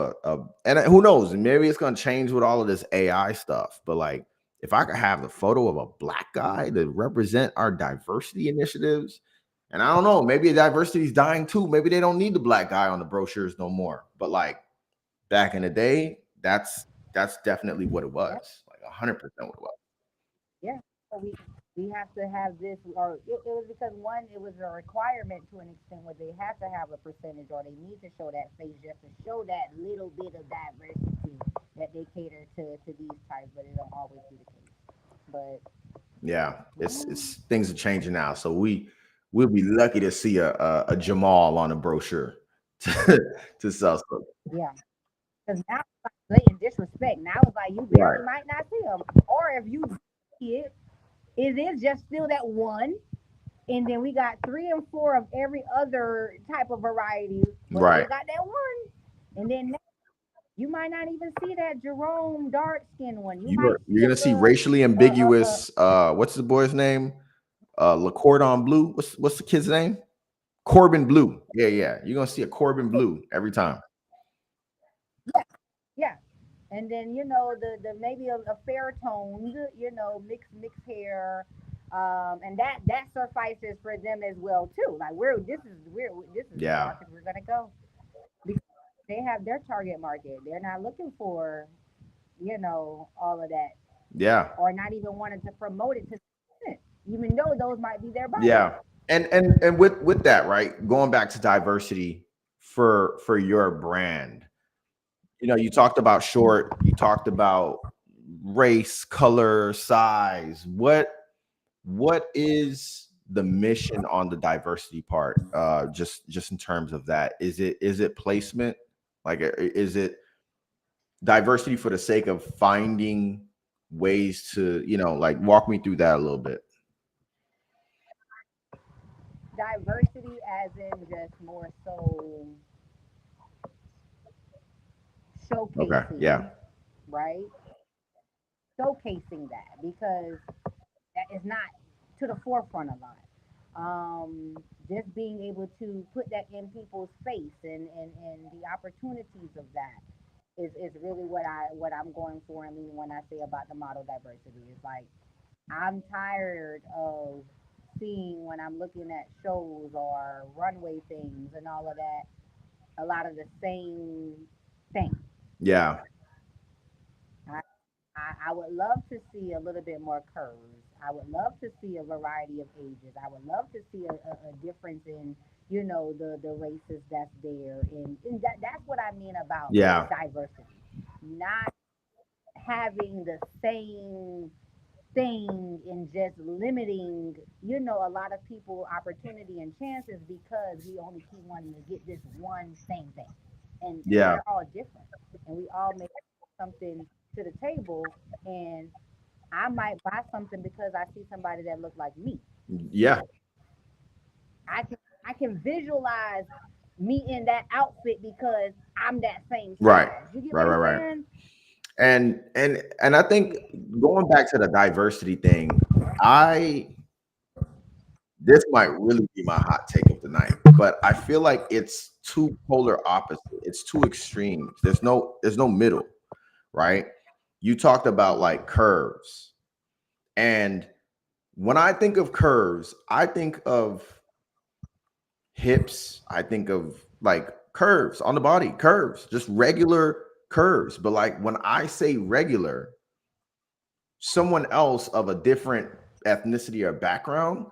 Speaker 1: and who knows, and maybe it's gonna change with all of this AI stuff, but like if I could have the photo of a black guy to represent our diversity initiatives, and I don't know, maybe diversity is dying too. Maybe they don't need the black guy on the brochures no more. But like back in the day, that's definitely what it
Speaker 2: Yeah,
Speaker 1: was. Like 100% what it was.
Speaker 2: yeah. So we have to have this, or it was because one, it was a requirement to an extent where they have to have a percentage, or they need to show that face just to show that little bit of diversity that they cater to these types, but it don't always be the case. But
Speaker 1: Yeah,
Speaker 2: yeah,
Speaker 1: it's things are changing now. So we'll be lucky to see a Jamal on a brochure to sell stuff.
Speaker 2: yeah. Because now it's like blatant disrespect. Now it's like you
Speaker 1: Right.
Speaker 2: barely might not see them, or if you see it, it is just still that one. And then we got three and four of every other type of variety, but still
Speaker 1: Right.
Speaker 2: got that one. And then you might not even see that Jerome dark skin one. You might
Speaker 1: You're
Speaker 2: see a
Speaker 1: gonna see
Speaker 2: little
Speaker 1: racially
Speaker 2: uh
Speaker 1: ambiguous. What's the boy's name? LaCordon Blue. What's the kid's name? Corbin Blue. Yeah, yeah. You're gonna see a Corbin Blue every time.
Speaker 2: yeah, yeah. And then the maybe a fair toned, mixed hair. And that suffices for them as well too. Like this is the
Speaker 1: Yeah,
Speaker 2: darkest we're gonna go because they have their target market. They're not looking for all of that,
Speaker 1: yeah,
Speaker 2: or not even wanting to promote it to even though those might be their buyers.
Speaker 1: yeah. And with that, right? Going back to diversity for your brand. You talked about short, you talked about race, color, size. What is the mission on the diversity part? Just in terms of that, is it placement? Like, is it diversity for the sake of finding ways to, like walk me through that a little bit?
Speaker 2: Diversity as in just more so
Speaker 1: Okay. Yeah.
Speaker 2: showcasing, right? Showcasing that because that is not to the forefront a lot. Just being able to put that in people's face and the opportunities of that is really what I'm going for and meaning when I say about the model diversity. It's like I'm tired of seeing when I'm looking at shows or runway things and all of that, a lot of the same thing.
Speaker 1: Yeah.
Speaker 2: I, I would love to see a little bit more curves. I would love to see a variety of ages. I would love to see a difference in, the races that's there. And that's what I mean about
Speaker 1: Yeah.
Speaker 2: diversity. Not having the same staying and just limiting, a lot of people opportunity and chances because we only keep wanting to get this one same thing. And
Speaker 1: Yeah.
Speaker 2: we're all different. And we all make something to the table. And I might buy something because I see somebody that looks like me.
Speaker 1: Yeah.
Speaker 2: I can visualize me in that outfit because I'm that same
Speaker 1: Right.
Speaker 2: size. You get
Speaker 1: Right.
Speaker 2: what
Speaker 1: Right.
Speaker 2: I'm
Speaker 1: Right.
Speaker 2: saying?
Speaker 1: And I think going back to the diversity thing, I this might really be my hot take of the night, but I feel like it's two polar opposite. It's two extremes. There's no middle, right? You talked about like curves. And when I think of curves, I think of hips, I think of like curves on the body, curves, just regular curves. But like when I say regular, someone else of a different ethnicity or background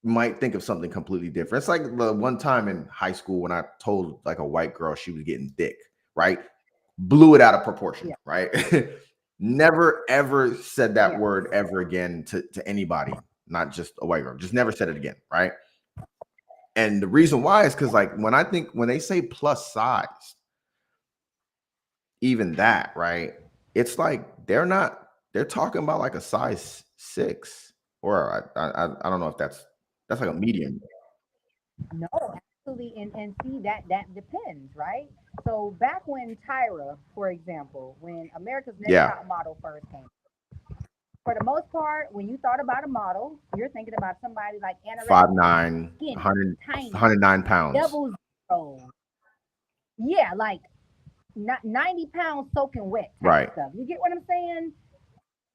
Speaker 1: might think of something completely different. It's like the one time in high school when I told like a white girl she was getting thick, right? Blew it out of proportion,
Speaker 2: Yeah.
Speaker 1: right? Never ever said that
Speaker 2: Yeah.
Speaker 1: word ever again to anybody, not just a white girl. Just never said it again, right? And the reason why is because like when they say plus size, even that, right? It's like they're talking about like a size 6, or I don't know if that's like a medium.
Speaker 2: No, absolutely. And see that depends, right? So back when Tyra, for example, when America's Next
Speaker 1: Yeah.
Speaker 2: Top Model first came, for the most part, when you thought about a model, you're thinking about somebody like
Speaker 1: Five
Speaker 2: anorexic,
Speaker 1: nine,
Speaker 2: skinny,
Speaker 1: 100,
Speaker 2: tiny,
Speaker 1: 109 pounds.
Speaker 2: double zero. Yeah, like 90 pounds soaking wet type
Speaker 1: Right.
Speaker 2: stuff. You get what I'm saying?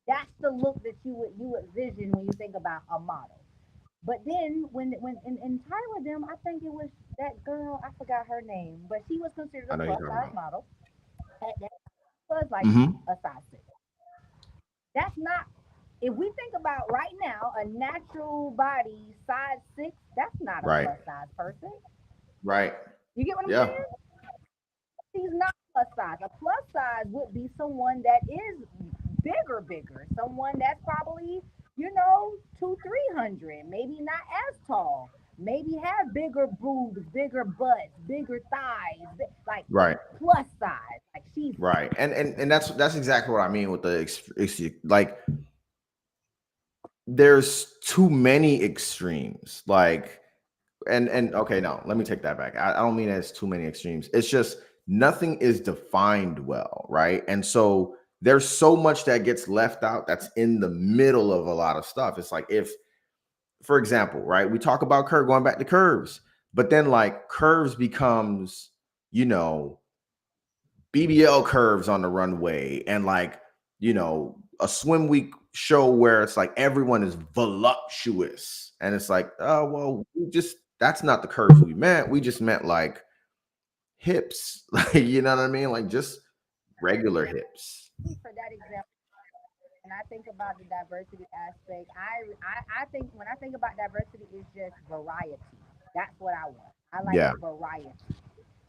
Speaker 2: That's the look that you would vision when you think about a model. But then when in Tyra them, I think it was that girl, I forgot her name, but she was considered
Speaker 1: I
Speaker 2: a
Speaker 1: know you're
Speaker 2: plus
Speaker 1: talking
Speaker 2: size
Speaker 1: about.
Speaker 2: model. That was like
Speaker 1: Hmm.
Speaker 2: a size six. That's not, if we think about right now, a natural body size six, that's not a
Speaker 1: Right.
Speaker 2: plus size person.
Speaker 1: Right.
Speaker 2: You get what I'm
Speaker 1: Yeah.
Speaker 2: saying? He's not plus size. A plus size would be someone that is bigger, someone that's probably, 300, maybe not as tall, maybe have bigger boobs, bigger butts, bigger thighs, like
Speaker 1: Right.
Speaker 2: plus size. Like she's
Speaker 1: Right. And that's exactly what I mean with the like there's too many extremes. Like and okay, no, let me take that back. I don't mean it's too many extremes. It's just nothing is defined well, right? And so there's so much that gets left out that's in the middle of a lot of stuff. It's like if, for example, right, we talk about curve going back to curves, but then like curves becomes, you know, BBL curves on the runway and like, a swim week show where it's like everyone is voluptuous. And it's like, oh, well, that's not the curves we meant. We just meant like hips, like, you know what I mean? Like just regular hips.
Speaker 2: for that example. And I think about the diversity aspect. I think when I think about diversity, it's just variety. That's what I want. I like
Speaker 1: Yeah.
Speaker 2: variety.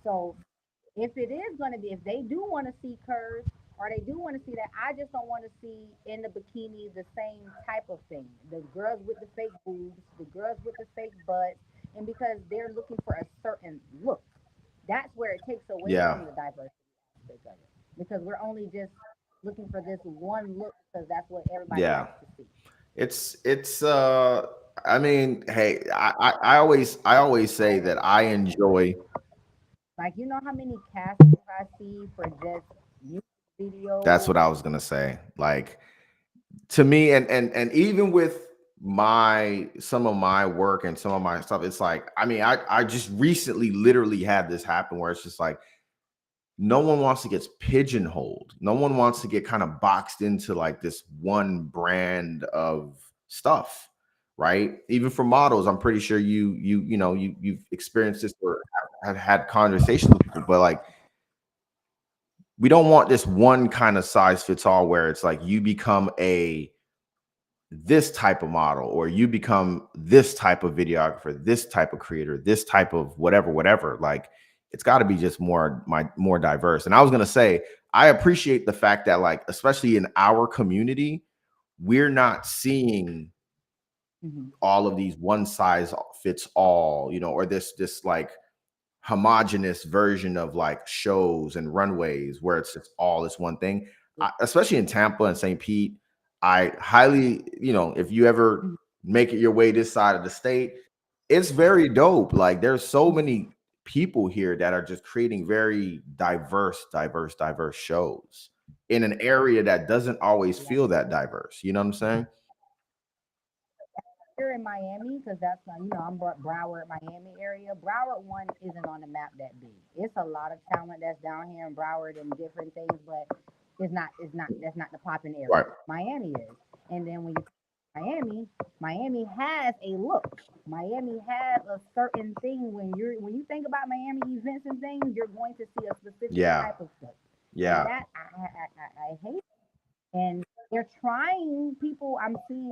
Speaker 2: So if it is going to be, if they do want to see curves or they do want to see that, I just don't want to see in the bikini the same type of thing. The girls with the fake boobs, the girls with the fake butts, and because they're looking for a certain look, that's where it takes away
Speaker 1: Yeah.
Speaker 2: from the diversity aspect of it. Because we're only just looking for this one look because that's what everybody
Speaker 1: Yeah.
Speaker 2: likes to see.
Speaker 1: It's I mean, hey, I always say that I enjoy.
Speaker 2: Like, you know how many castings I see for just music
Speaker 1: That's what
Speaker 2: videos?
Speaker 1: I was gonna say. Like to me, and even with my some of my work and some of my stuff, it's like, I mean, I just recently literally had this happen where it's just like no one wants to get pigeonholed. No one wants to get kind of boxed into like this one brand of stuff, right? Even for models, I'm pretty sure you've experienced this or have had conversations with people, but like we don't want this one kind of size fits all where it's like you become a this type of model or you become this type of videographer, this type of creator, this type of whatever. Like it's got to be just more diverse. And I was going to say I appreciate the fact that like especially in our community we're not seeing
Speaker 2: Hmm.
Speaker 1: all of these one size fits all, or this like homogenous version of like shows and runways where it's just all this one thing. Especially in Tampa and St. Pete, I highly, if you ever make it your way this side of the state, it's very dope. Like there's so many people here that are just creating very diverse shows in an area that doesn't always
Speaker 2: Yeah.
Speaker 1: feel that diverse. You know what I'm saying?
Speaker 2: Here in Miami, because that's not, I'm Broward, Miami area. Broward one isn't on the map that big. It's a lot of talent that's down here in Broward and different things, but that's not the popping area.
Speaker 1: Right.
Speaker 2: Miami is. And then when you Miami has a look. Miami has a certain thing. When you think about Miami events and things, you're going to see a specific
Speaker 1: Yeah.
Speaker 2: type of stuff. And
Speaker 1: Yeah.
Speaker 2: that I hate. And they're trying, people, I'm seeing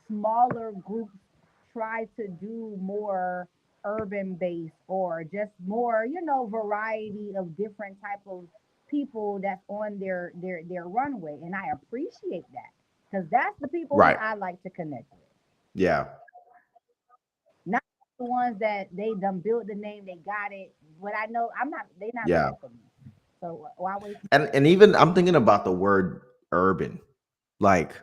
Speaker 2: smaller groups try to do more urban based or just more, variety of different type of people that's on their runway. And I appreciate that because that's the people who
Speaker 1: Right.
Speaker 2: I like to connect with.
Speaker 1: Yeah.
Speaker 2: Not the ones that they done built the name, they got it. But I know they're not
Speaker 1: Yeah.
Speaker 2: looking for me. So why waste?
Speaker 1: And even I'm thinking about the word urban. Like,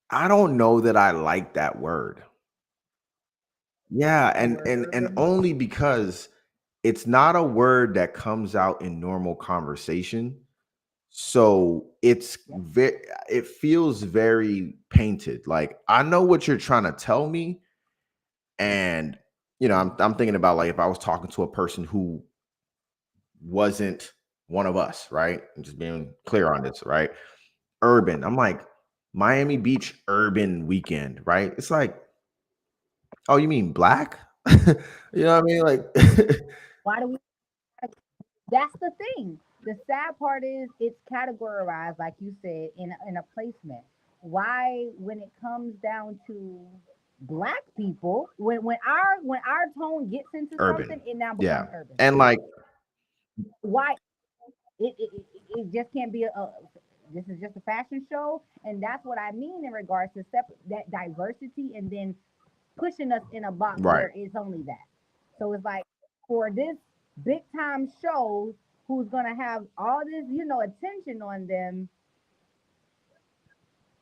Speaker 1: I don't know that I like that word. Yeah,
Speaker 2: The
Speaker 1: and
Speaker 2: word
Speaker 1: and
Speaker 2: urban.
Speaker 1: only because it's not a word that comes out in normal conversation. So
Speaker 2: Yep.
Speaker 1: it feels very painted. Like I know what you're trying to tell me, and I'm thinking about like if I was talking to a person who wasn't one of us, right? I'm just being clear on this, right? Urban. I'm like Miami Beach urban weekend, right? It's like, oh, you mean black? You know what I mean? Like,
Speaker 2: Why do we? That's the thing. The sad part is it's categorized, like you said, in a placement. Why, when it comes down to black people, when our tone gets into
Speaker 1: urban.
Speaker 2: something, it now
Speaker 1: Yeah.
Speaker 2: becomes urban.
Speaker 1: And like,
Speaker 2: Why it just can't be a this is just a fashion show, and that's what I mean in regards to that diversity, and then pushing us in a box
Speaker 1: right.
Speaker 2: where it's only that. So it's like for this big time show who's gonna have all this, attention on them,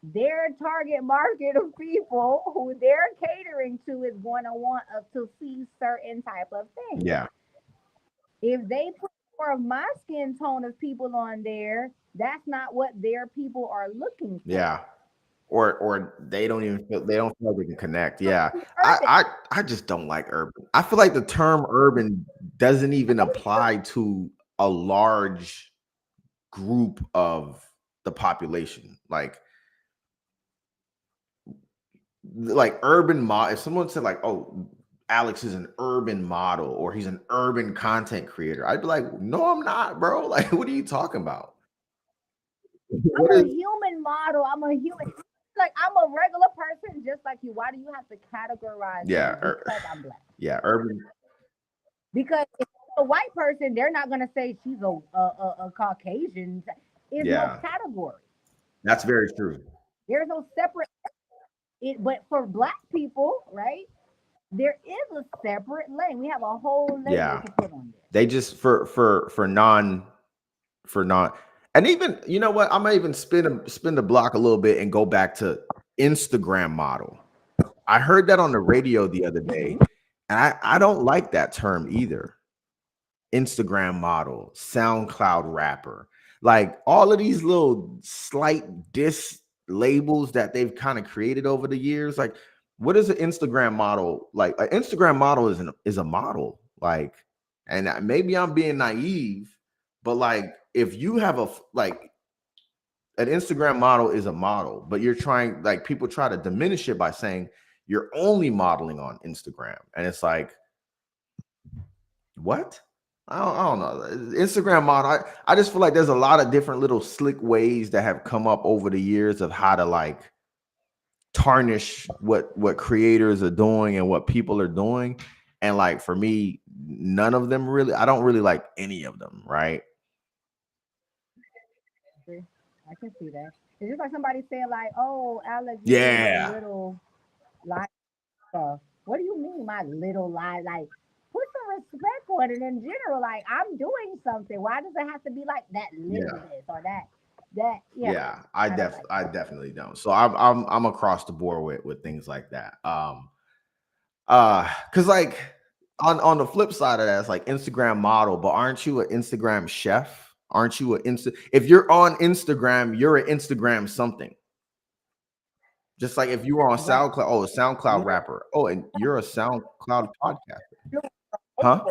Speaker 2: their target market of people who they're catering to is going to want us to see certain type of things.
Speaker 1: Yeah.
Speaker 2: If they put more of my skin tone of people on there, that's not what their people are looking for.
Speaker 1: Yeah. Or they don't feel like they can connect.
Speaker 2: So
Speaker 1: Yeah.
Speaker 2: it's
Speaker 1: I
Speaker 2: urban.
Speaker 1: I I just don't like urban. I feel like the term urban doesn't even apply to a large group of the population. Like urban if someone said like, oh, Alex is an urban model or he's an urban content creator, I'd be like, no, I'm not, bro. Like, what are you talking about?
Speaker 2: I'm
Speaker 1: What
Speaker 2: a
Speaker 1: is
Speaker 2: human model. I'm a human. Like I'm a regular person, just like you. Why do you have to categorize
Speaker 1: yeah,
Speaker 2: me because I'm black?
Speaker 1: yeah, urban.
Speaker 2: Because if it's a white person, they're not gonna say she's a Caucasian. There's no
Speaker 1: Yeah,
Speaker 2: category.
Speaker 1: that's very true.
Speaker 2: There's no separate. But for black people, right? There is a separate lane. We have a whole label
Speaker 1: Yeah,
Speaker 2: to put on there.
Speaker 1: they just for non, and even what, I'm gonna even spin the block a little bit and go back to Instagram model. I heard that on the radio the other day,
Speaker 2: Hmm.
Speaker 1: and I don't like that term either. Instagram model, SoundCloud rapper, like all of these little slight diss labels that they've kind of created over the years. Like, what is an Instagram model? Like, an Instagram model is a model. Like, and maybe I'm being naive, but like, if you have like an Instagram model is a model, but you're trying, like, people try to diminish it by saying you're only modeling on Instagram, and it's like, what? I don't know. Instagram model. I just feel like there's a lot of different little slick ways that have come up over the years of how to like tarnish what creators are doing and what people are doing. And like for me, none of them really, I don't really like any of them, right?
Speaker 2: I can see that. It's just like somebody saying like, "Oh, Alex, you and your
Speaker 1: Yeah.
Speaker 2: little lie stuff." What do you mean, my little lie? Like, put some respect on it in general. Like, I'm doing something. Why does it have to be like that little
Speaker 1: Yeah.
Speaker 2: this or that? Yeah,
Speaker 1: Yeah.
Speaker 2: I don't like
Speaker 1: I
Speaker 2: that.
Speaker 1: definitely don't. So I'm across the board with things like that. Because like on the flip side of that, it's like Instagram model, but aren't you an Instagram chef? Aren't you an if you're on Instagram, you're an Instagram something. Just like if you were on
Speaker 2: Right.
Speaker 1: SoundCloud, oh, a SoundCloud
Speaker 2: Yeah.
Speaker 1: rapper. Oh, and you're a SoundCloud podcaster. Huh?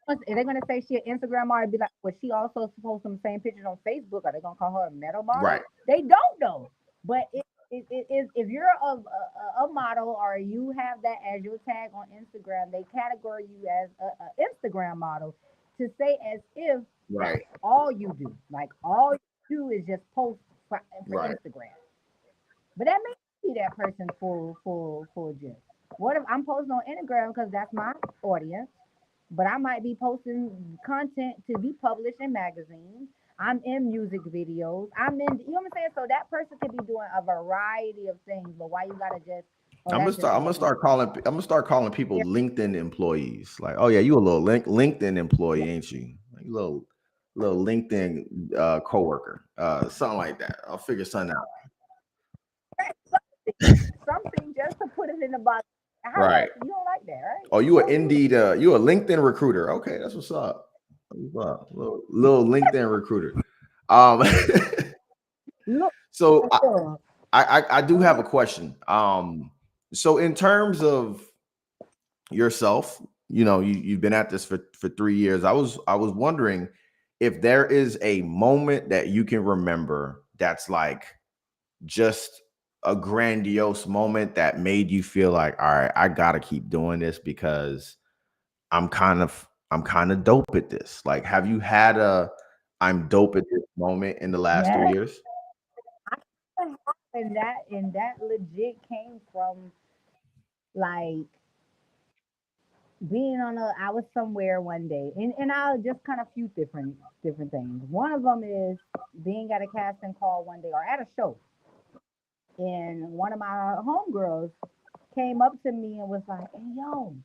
Speaker 2: Facebook. If they're gonna say she an Instagram model, be like, was she also supposed some same pictures on Facebook? Are they gonna call her a metal model?
Speaker 1: Right.
Speaker 2: They don't know. But it is if you're a model or you have that as your tag on Instagram, they categorize you as a Instagram model to say as if that's
Speaker 1: Right.
Speaker 2: all you do. Like all you do is just post for
Speaker 1: Right.
Speaker 2: Instagram. But that may be that person full gist. What if I'm posting on Instagram because that's my audience? But I might be posting content to be published in magazines. I'm in music videos. You know what I'm saying? So that person could be doing a variety of things, but why you gotta just, oh, that's just
Speaker 1: I'm
Speaker 2: all
Speaker 1: gonna start calling.
Speaker 2: Instagram.
Speaker 1: I'm gonna start calling people
Speaker 2: Yeah,
Speaker 1: LinkedIn employees. Like, oh yeah, you a little LinkedIn
Speaker 2: yeah.
Speaker 1: employee, ain't you? Like, you little LinkedIn coworker, something like that. I'll figure something out.
Speaker 2: Something just to put it in the box. How
Speaker 1: Right.
Speaker 2: you don't like that, right?
Speaker 1: Oh, you a
Speaker 2: Don't do it.
Speaker 1: Indeed, you a LinkedIn recruiter. Okay, that's what's up. That's what's up. Little LinkedIn recruiter. Um,
Speaker 2: Look,
Speaker 1: so
Speaker 2: look.
Speaker 1: I do have a question. So in terms of yourself, you know, you've been at this for 3 years. I was wondering if there is a moment that you can remember that's like just a grandiose moment that made you feel like, all right, I gotta keep doing this because I'm kind of dope at this. Like, have you had a I'm dope at this moment in the last three
Speaker 2: Yeah.
Speaker 1: years?
Speaker 2: And that legit came from like being on a I was somewhere one day and I'll just kind of few different things. One of them is being at a casting call one day or at a show and one of my homegirls came up to me and was like, "Hey yo,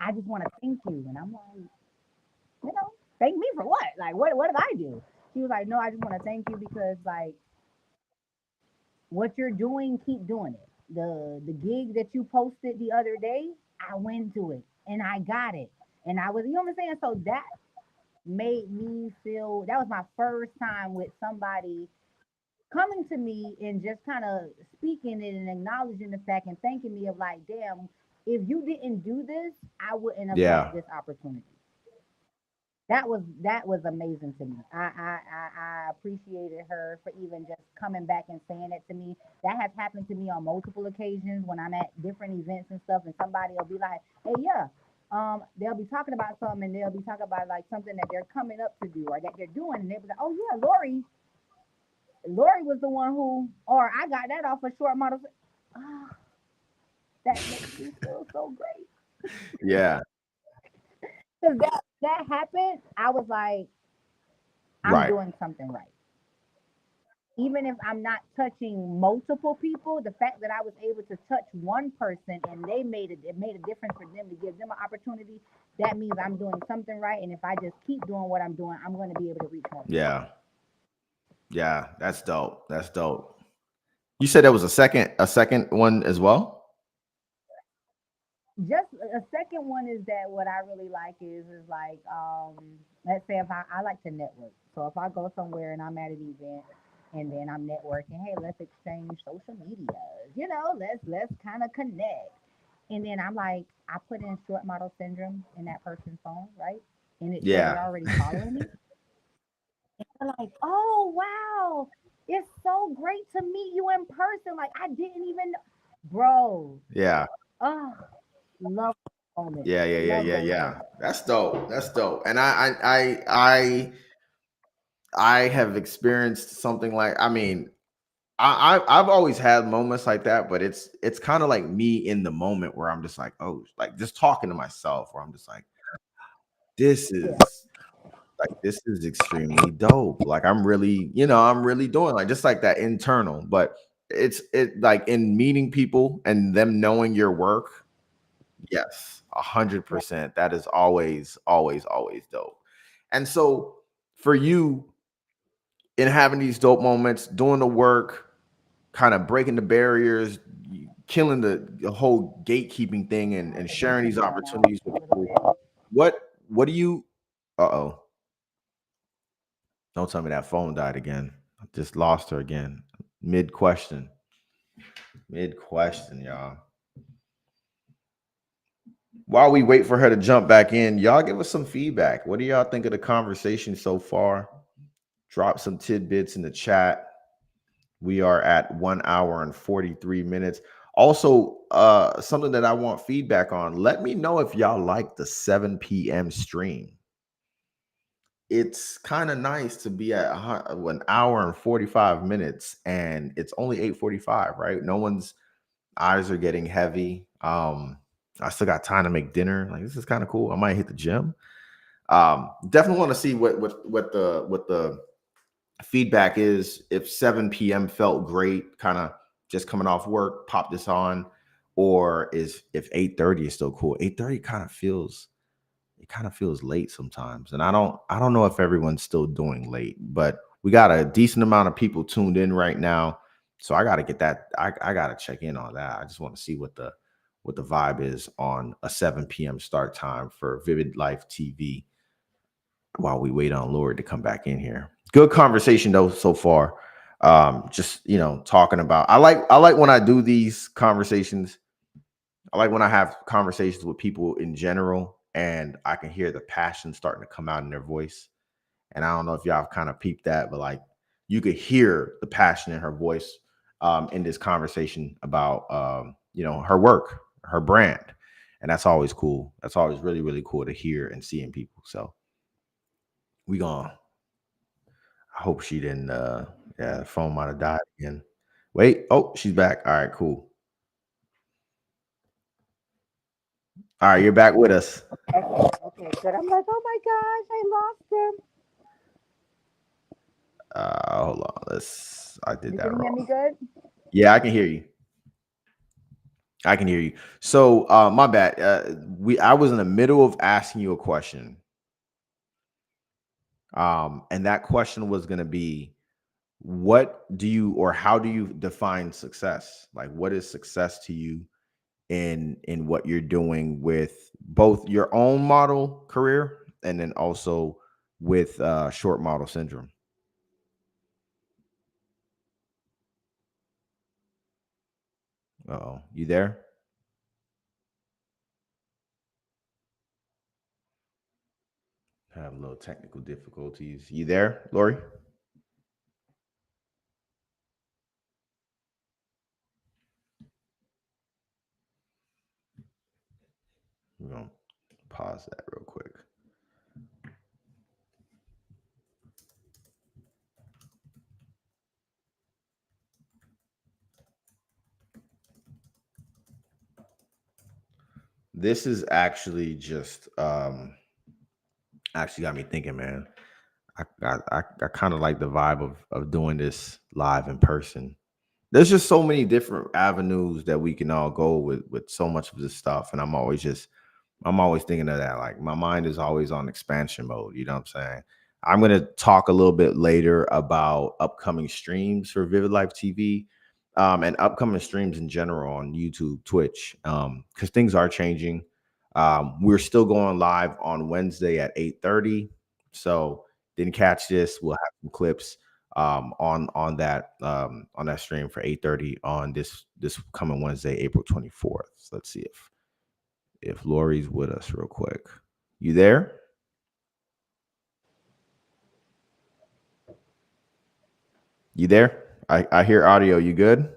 Speaker 2: I just want to thank you." And I'm like, thank me for what? Like what did I do? She was like, "No, I just want to thank you because like what you're doing, keep doing it. The gig that you posted the other day, I went to it and I got it. And I was, you know what I'm saying? So that made me feel that was my first time with somebody coming to me and just kind of speaking it and acknowledging the fact and thanking me of like, damn, if you didn't do this, I wouldn't have had
Speaker 1: Yeah.
Speaker 2: this opportunity. That was amazing to me. I appreciated her for even just coming back and saying it to me. That has happened to me on multiple occasions when I'm at different events and stuff, and somebody will be like, "Hey, yeah." They'll be talking about something, and they'll be talking about like something that they're coming up to do or that they're doing, and they'll be like, "Oh yeah, Lori was the one who," or I got that off a short model. Ah, that makes me feel so great.
Speaker 1: Yeah.
Speaker 2: Cause that happened, I was like, I'm
Speaker 1: Right.
Speaker 2: doing something right. Even if I'm not touching multiple people, the fact that I was able to touch one person and it made a difference for them to give them an opportunity, that means I'm doing something right. And if I just keep doing what I'm doing, I'm going to be able to reach more people.
Speaker 1: Yeah. Yeah. That's dope. That's dope. You said there was a second one as well?
Speaker 2: Just a second one is that what I really like is like let's say if I like to network. So if I go somewhere and I'm at an event and then I'm networking, hey, let's exchange social medias. Let's kind of connect. And then I'm like, I put in short model syndrome in that person's phone, right? And it shows they're
Speaker 1: Yeah.
Speaker 2: already following me. They're like, oh wow, it's so great to meet you in person. Like I didn't even, bro.
Speaker 1: Yeah.
Speaker 2: Oh, love moment. Love those
Speaker 1: Yeah.
Speaker 2: moments.
Speaker 1: That's dope. That's dope. And I have experienced something like, I mean, I've always had moments like that, but it's kind of like me in the moment where I'm just like, oh, like just talking to myself, where I'm just like, this
Speaker 2: Yeah,
Speaker 1: is like this is extremely dope. Like I'm really, I'm really doing like just like that internal, but it like in meeting people and them knowing your work. Yes,
Speaker 2: Yeah.
Speaker 1: 100%. That is always, always, always dope. And so for you in having these dope moments, doing the work, kind of breaking the barriers, killing the whole gatekeeping thing and
Speaker 2: Is my
Speaker 1: sharing these
Speaker 2: signal going out
Speaker 1: opportunities with
Speaker 2: a little
Speaker 1: people.
Speaker 2: bit?
Speaker 1: What do you uh-oh. Don't tell me that phone died again. I just lost her again. Mid question. Mid question, y'all. While we wait for her to jump back in, y'all give us some feedback. What do y'all think of the conversation so far? Drop some tidbits in the chat. We are at 1 hour and 43 minutes. Also, something that I want feedback on. Let me know if y'all like the 7 p.m. stream. It's kind of nice to be at 1 hour and 45 minutes, and it's only 8:45, right? No one's eyes are getting heavy. I still got time to make dinner. Like this is kind of cool. I might hit the gym. Definitely want to see what the feedback is. If 7 p.m. felt great, kind of just coming off work, pop this on, or is if 8:30 is still cool. 8:30 kind of feels late sometimes, and I don't know if everyone's still doing late, but we got a decent amount of people tuned in right now, so I got to get that. I got to check in on that. I just want to see what the vibe is on a 7 p.m. start time for Vivid Life TV while we wait on Lord to come back in here. Good conversation though so far. Just talking about. I like when I do these conversations. I like when I have conversations with people in general, and I can hear the passion starting to come out in their voice. And I don't know if y'all have kind of peeped that, but like you could hear the passion in her voice in this conversation about her work, her brand, and that's always cool. That's always really really cool to hear and see in people. So we gonna. I hope she didn't. Yeah, the phone might have died again. Wait. Oh, she's back. All right, cool. All right, you're back with us.
Speaker 2: Okay, okay, good. I'm like, oh my gosh, I lost him.
Speaker 1: Hold on. I did
Speaker 2: You
Speaker 1: that
Speaker 2: can hear
Speaker 1: wrong.
Speaker 2: me good?
Speaker 1: Yeah, I can hear you. I can hear you. So, my bad. I was in the middle of asking you a question. And that question was going to be, what do you or how do you define success? Like, what is success to you in what you're doing with both your own model career and then also with short model syndrome? Oh, you there? Have a little technical difficulties. You there, Lori? We're gonna pause that real quick. This is actually just actually got me thinking, man. I kind of like the vibe of doing this live in person. There's just so many different avenues that we can all go with so much of this stuff, and I'm always thinking of that. Like my mind is always on expansion mode. You know what I'm saying? I'm gonna talk a little bit later about upcoming streams for Vivid Life TV, and upcoming streams in general on YouTube, Twitch, because things are changing. We're still going live on Wednesday at 8:30. So didn't catch this. We'll have some clips on that stream for 8:30 on this coming Wednesday, April 24th. So let's see if Lori's with us real quick. You there? You there? I hear audio. You good?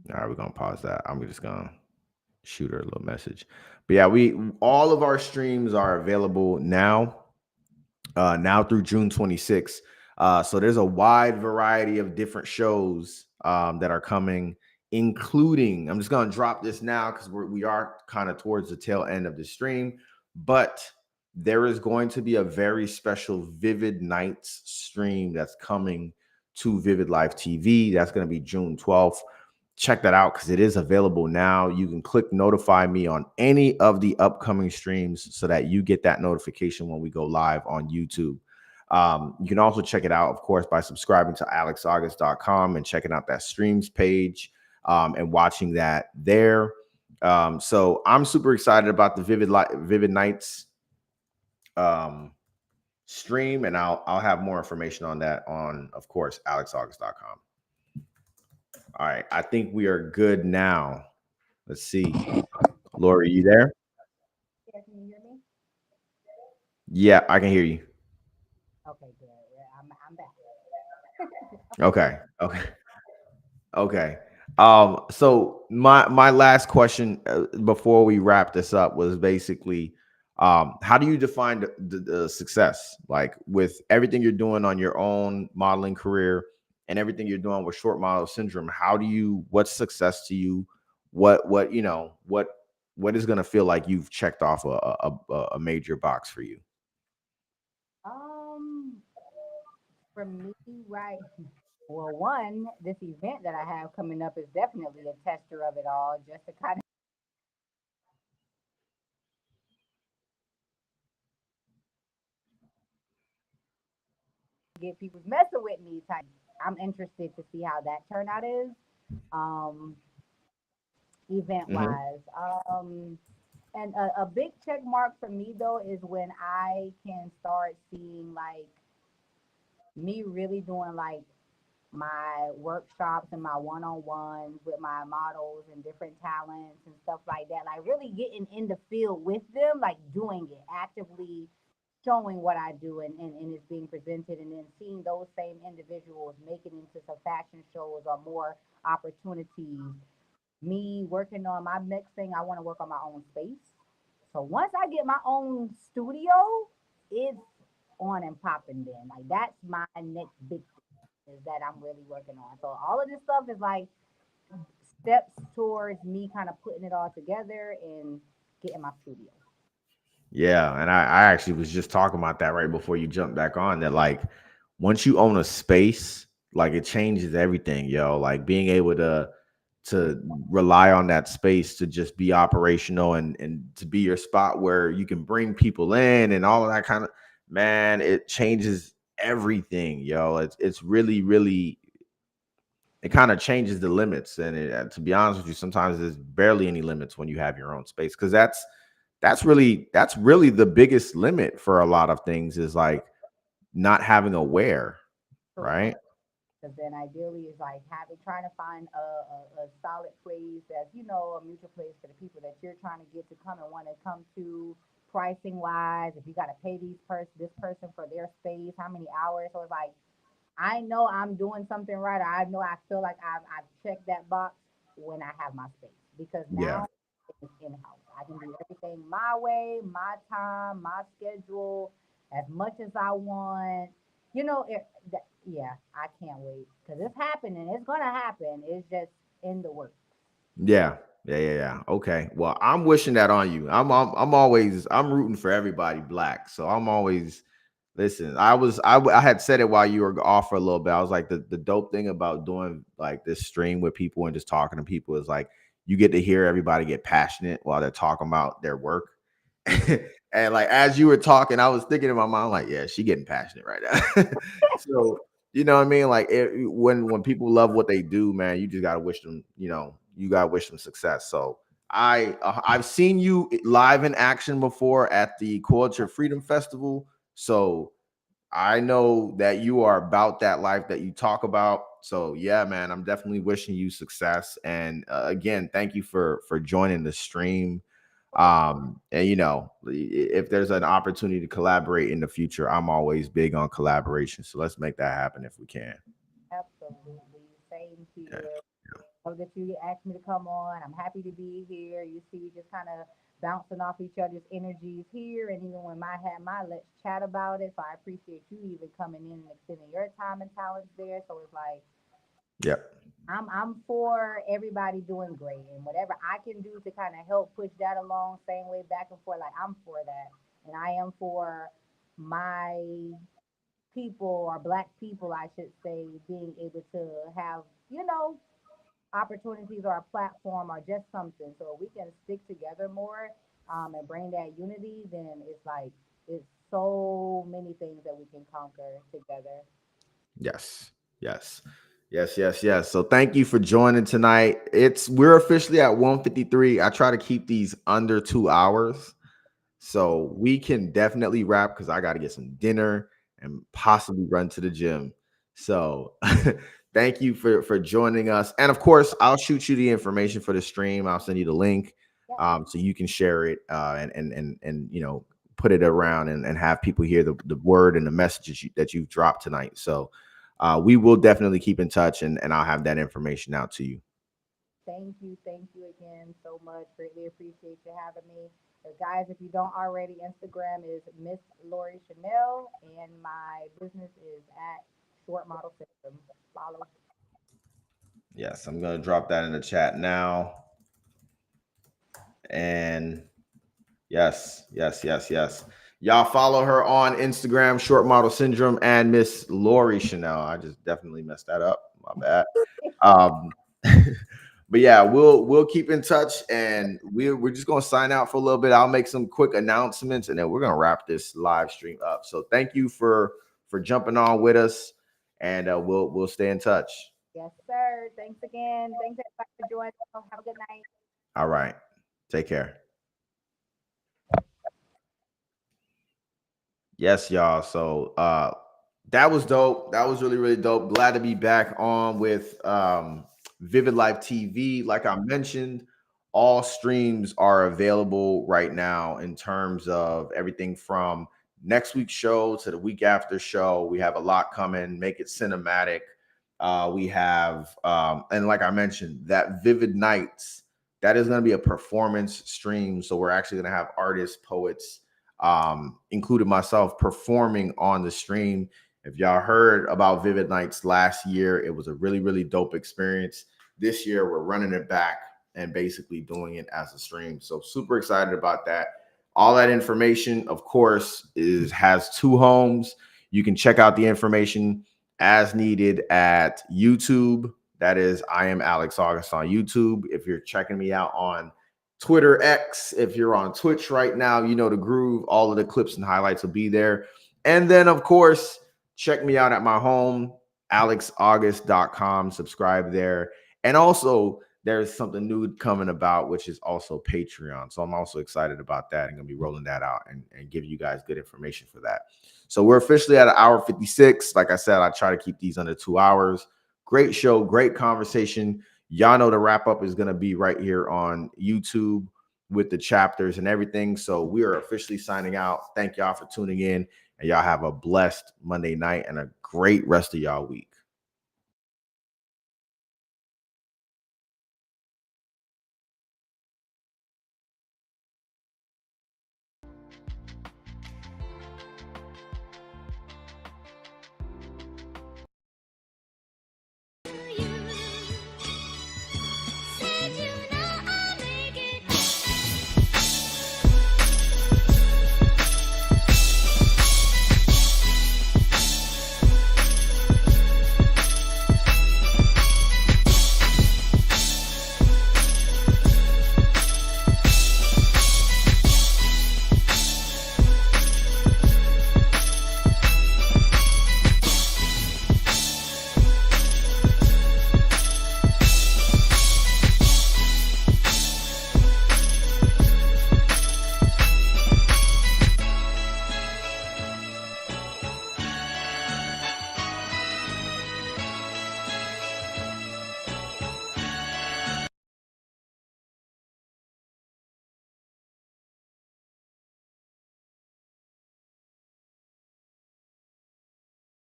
Speaker 1: All right, we're gonna pause that. I'm just gonna shoot her a little message. But yeah, we all of our streams are available now through June 26th. So there's a wide variety of different shows that are coming including, I'm just going to drop this now because we are kind of towards the tail end of the stream, but there is going to be a very special Vivid Nights stream that's coming to Vivid Life TV. That's going to be June 12th. Check that out because it is available now. You can click notify me on any of the upcoming streams so that you get that notification when we go live on YouTube. You can also check it out, of course, by subscribing to alexaugust.com and checking out that streams page and watching that there. So I'm super excited about the Vivid Nights stream, and I'll have more information on that on, of course, alexaugust.com. All right, I think we are good now. Let's see. Lori, you there?
Speaker 2: Yeah, can you hear me?
Speaker 1: Yeah, I can hear you.
Speaker 2: Okay, good. Yeah, I'm back.
Speaker 1: Okay. Okay. Okay. So my last question before we wrap this up was basically, how do you define the success? Like with everything you're doing on your own modeling career and everything you're doing with short model syndrome, what's success to you? What is going to feel like you've checked off a major box for you?
Speaker 2: Um, for me, right. Well, one, this event that I have coming up is definitely a tester of it all, just to kind of get people's messing with me type. I'm interested to see how that turnout is. Um, event
Speaker 1: Hmm.
Speaker 2: wise. And a big check mark for me though is when I can start seeing like me really doing like my workshops and my one-on-ones with my models and different talents and stuff like that. Like really getting in the field with them, like doing it actively, showing what I do and it's being presented, and then seeing those same individuals make it into some fashion shows or more opportunities. Me working on my next thing, I want to work on my own space. So once I get my own studio, it's on and popping then. Like that's my next big thing is that I'm really working on. So all of this stuff is like steps towards me kind of putting it all together and getting my studio.
Speaker 1: Yeah, and I actually was just talking about that right before you jump back on that like once you own a space, like it changes everything, yo. Like being able to rely on that space to just be operational and to be your spot where you can bring people in and all of that kind of, man, it changes everything, yo. It's really really, it kind of changes the limits, and to be honest with you, sometimes there's barely any limits when you have your own space because that's really the biggest limit for a lot of things is like not having a where,
Speaker 2: Correct.
Speaker 1: right?
Speaker 2: Because then ideally it's like having trying to find a solid place that's a mutual place for the people that you're trying to get to come and want to come to pricing wise. If you got to pay this person for their space, how many hours? So it's like I know I'm doing something right. Or I know I feel like I've checked that box when I have my space because
Speaker 1: Yeah.
Speaker 2: now it's in house. I can do everything my way, my time, my schedule, as much as I want. Yeah, I can't wait because it's happening. It's gonna happen. It's just in the works.
Speaker 1: Yeah. Okay. Well, I'm wishing that on you. I'm rooting for everybody black. So I'm always, listen. I had said it while you were off for a little bit. I was like the dope thing about doing like this stream with people and just talking to people is like you get to hear everybody get passionate while they're talking about their work. And like as you were talking, I was thinking in my mind, like, yeah, she getting passionate right now. So you know what I mean? Like when people love what they do, man, you just gotta wish them, you gotta wish them success. So I've seen you live in action before at the Culture Freedom Festival. So I know that you are about that life that you talk about. So yeah, man, I'm definitely wishing you success. And again, thank you for joining the stream. And if there's an opportunity to collaborate in the future, I'm always big on collaboration. So let's make that happen if we can.
Speaker 2: Absolutely. Same
Speaker 1: Yeah.
Speaker 2: here. Know that you asked me to come on. I'm happy to be here. You see, we just kind of bouncing off each other's energies here. And even when I had my let's chat about it. So I appreciate you even coming in and extending your time and talents there. So it's like,
Speaker 1: Yep.
Speaker 2: I'm for everybody doing great and whatever I can do to kind of help push that along, same way back and forth. Like I'm for that, and I am for my people or black people, I should say, being able to have opportunities or a platform or just something. So if we can stick together more and bring that unity, then it's like it's so many things that we can conquer together.
Speaker 1: Yes, yes, yes. So thank you for joining tonight. We're officially at 1:53. I try to keep these under 2 hours. So we can definitely wrap because I got to get some dinner and possibly run to the gym. So thank you for joining us. And of course, I'll shoot you the information for the stream. I'll send you the link
Speaker 2: Yep.
Speaker 1: so you can share it and put it around and have people hear the word and the messages that you've dropped tonight. So we will definitely keep in touch and I'll have that information out to you.
Speaker 2: Thank you again so much. Greatly appreciate you having me. Guys, if you don't already, Instagram is Miss Lori Chanel, and my business is at Short Model Systems. Follow.
Speaker 1: Yes, I'm going to drop that in the chat now. And yes. Y'all follow her on Instagram, Short Model Syndrome, and Miss Lori Chanel. I just definitely messed that up. My bad. Um, but yeah, we'll keep in touch, and we're just gonna sign out for a little bit. I'll make some quick announcements, and then we're gonna wrap this live stream up. So thank you for jumping on with us, and we'll stay in touch.
Speaker 2: Yes, sir. Thanks again. Thanks everybody for joining. Have a good night.
Speaker 1: All right, take care. Yes, y'all. So that was dope. That was really, really dope. Glad to be back on with VividLife TV. Like I mentioned, all streams are available right now in terms of everything from next week's show to the week after show. We have a lot coming. Make it cinematic. We have, and like I mentioned, that Vivid Nights, that is going to be a performance stream. So we're actually going to have artists, poets, including myself, performing on the stream. If y'all heard about Vivid Nights last year, it was a really, really dope experience. This year, we're running it back and basically doing it as a stream. So super excited about that. All that information, of course, has two homes. You can check out the information as needed at YouTube. That is, I am Alex August on YouTube. If you're checking me out on Twitter X, if you're on Twitch right now, you know the groove. All of the clips and highlights will be there. And then, of course, check me out at my home, alexaugust.com. Subscribe there. And also, there's something new coming about, which is also Patreon. So I'm also excited about that. I'm going to be rolling that out and giving you guys good information for that. So we're officially at 1:56. Like I said, I try to keep these under 2 hours. Great show, great conversation. Y'all know the wrap up is going to be right here on YouTube with the chapters and everything. So we are officially signing out. Thank y'all for tuning in, and y'all have a blessed Monday night and a great rest of y'all week.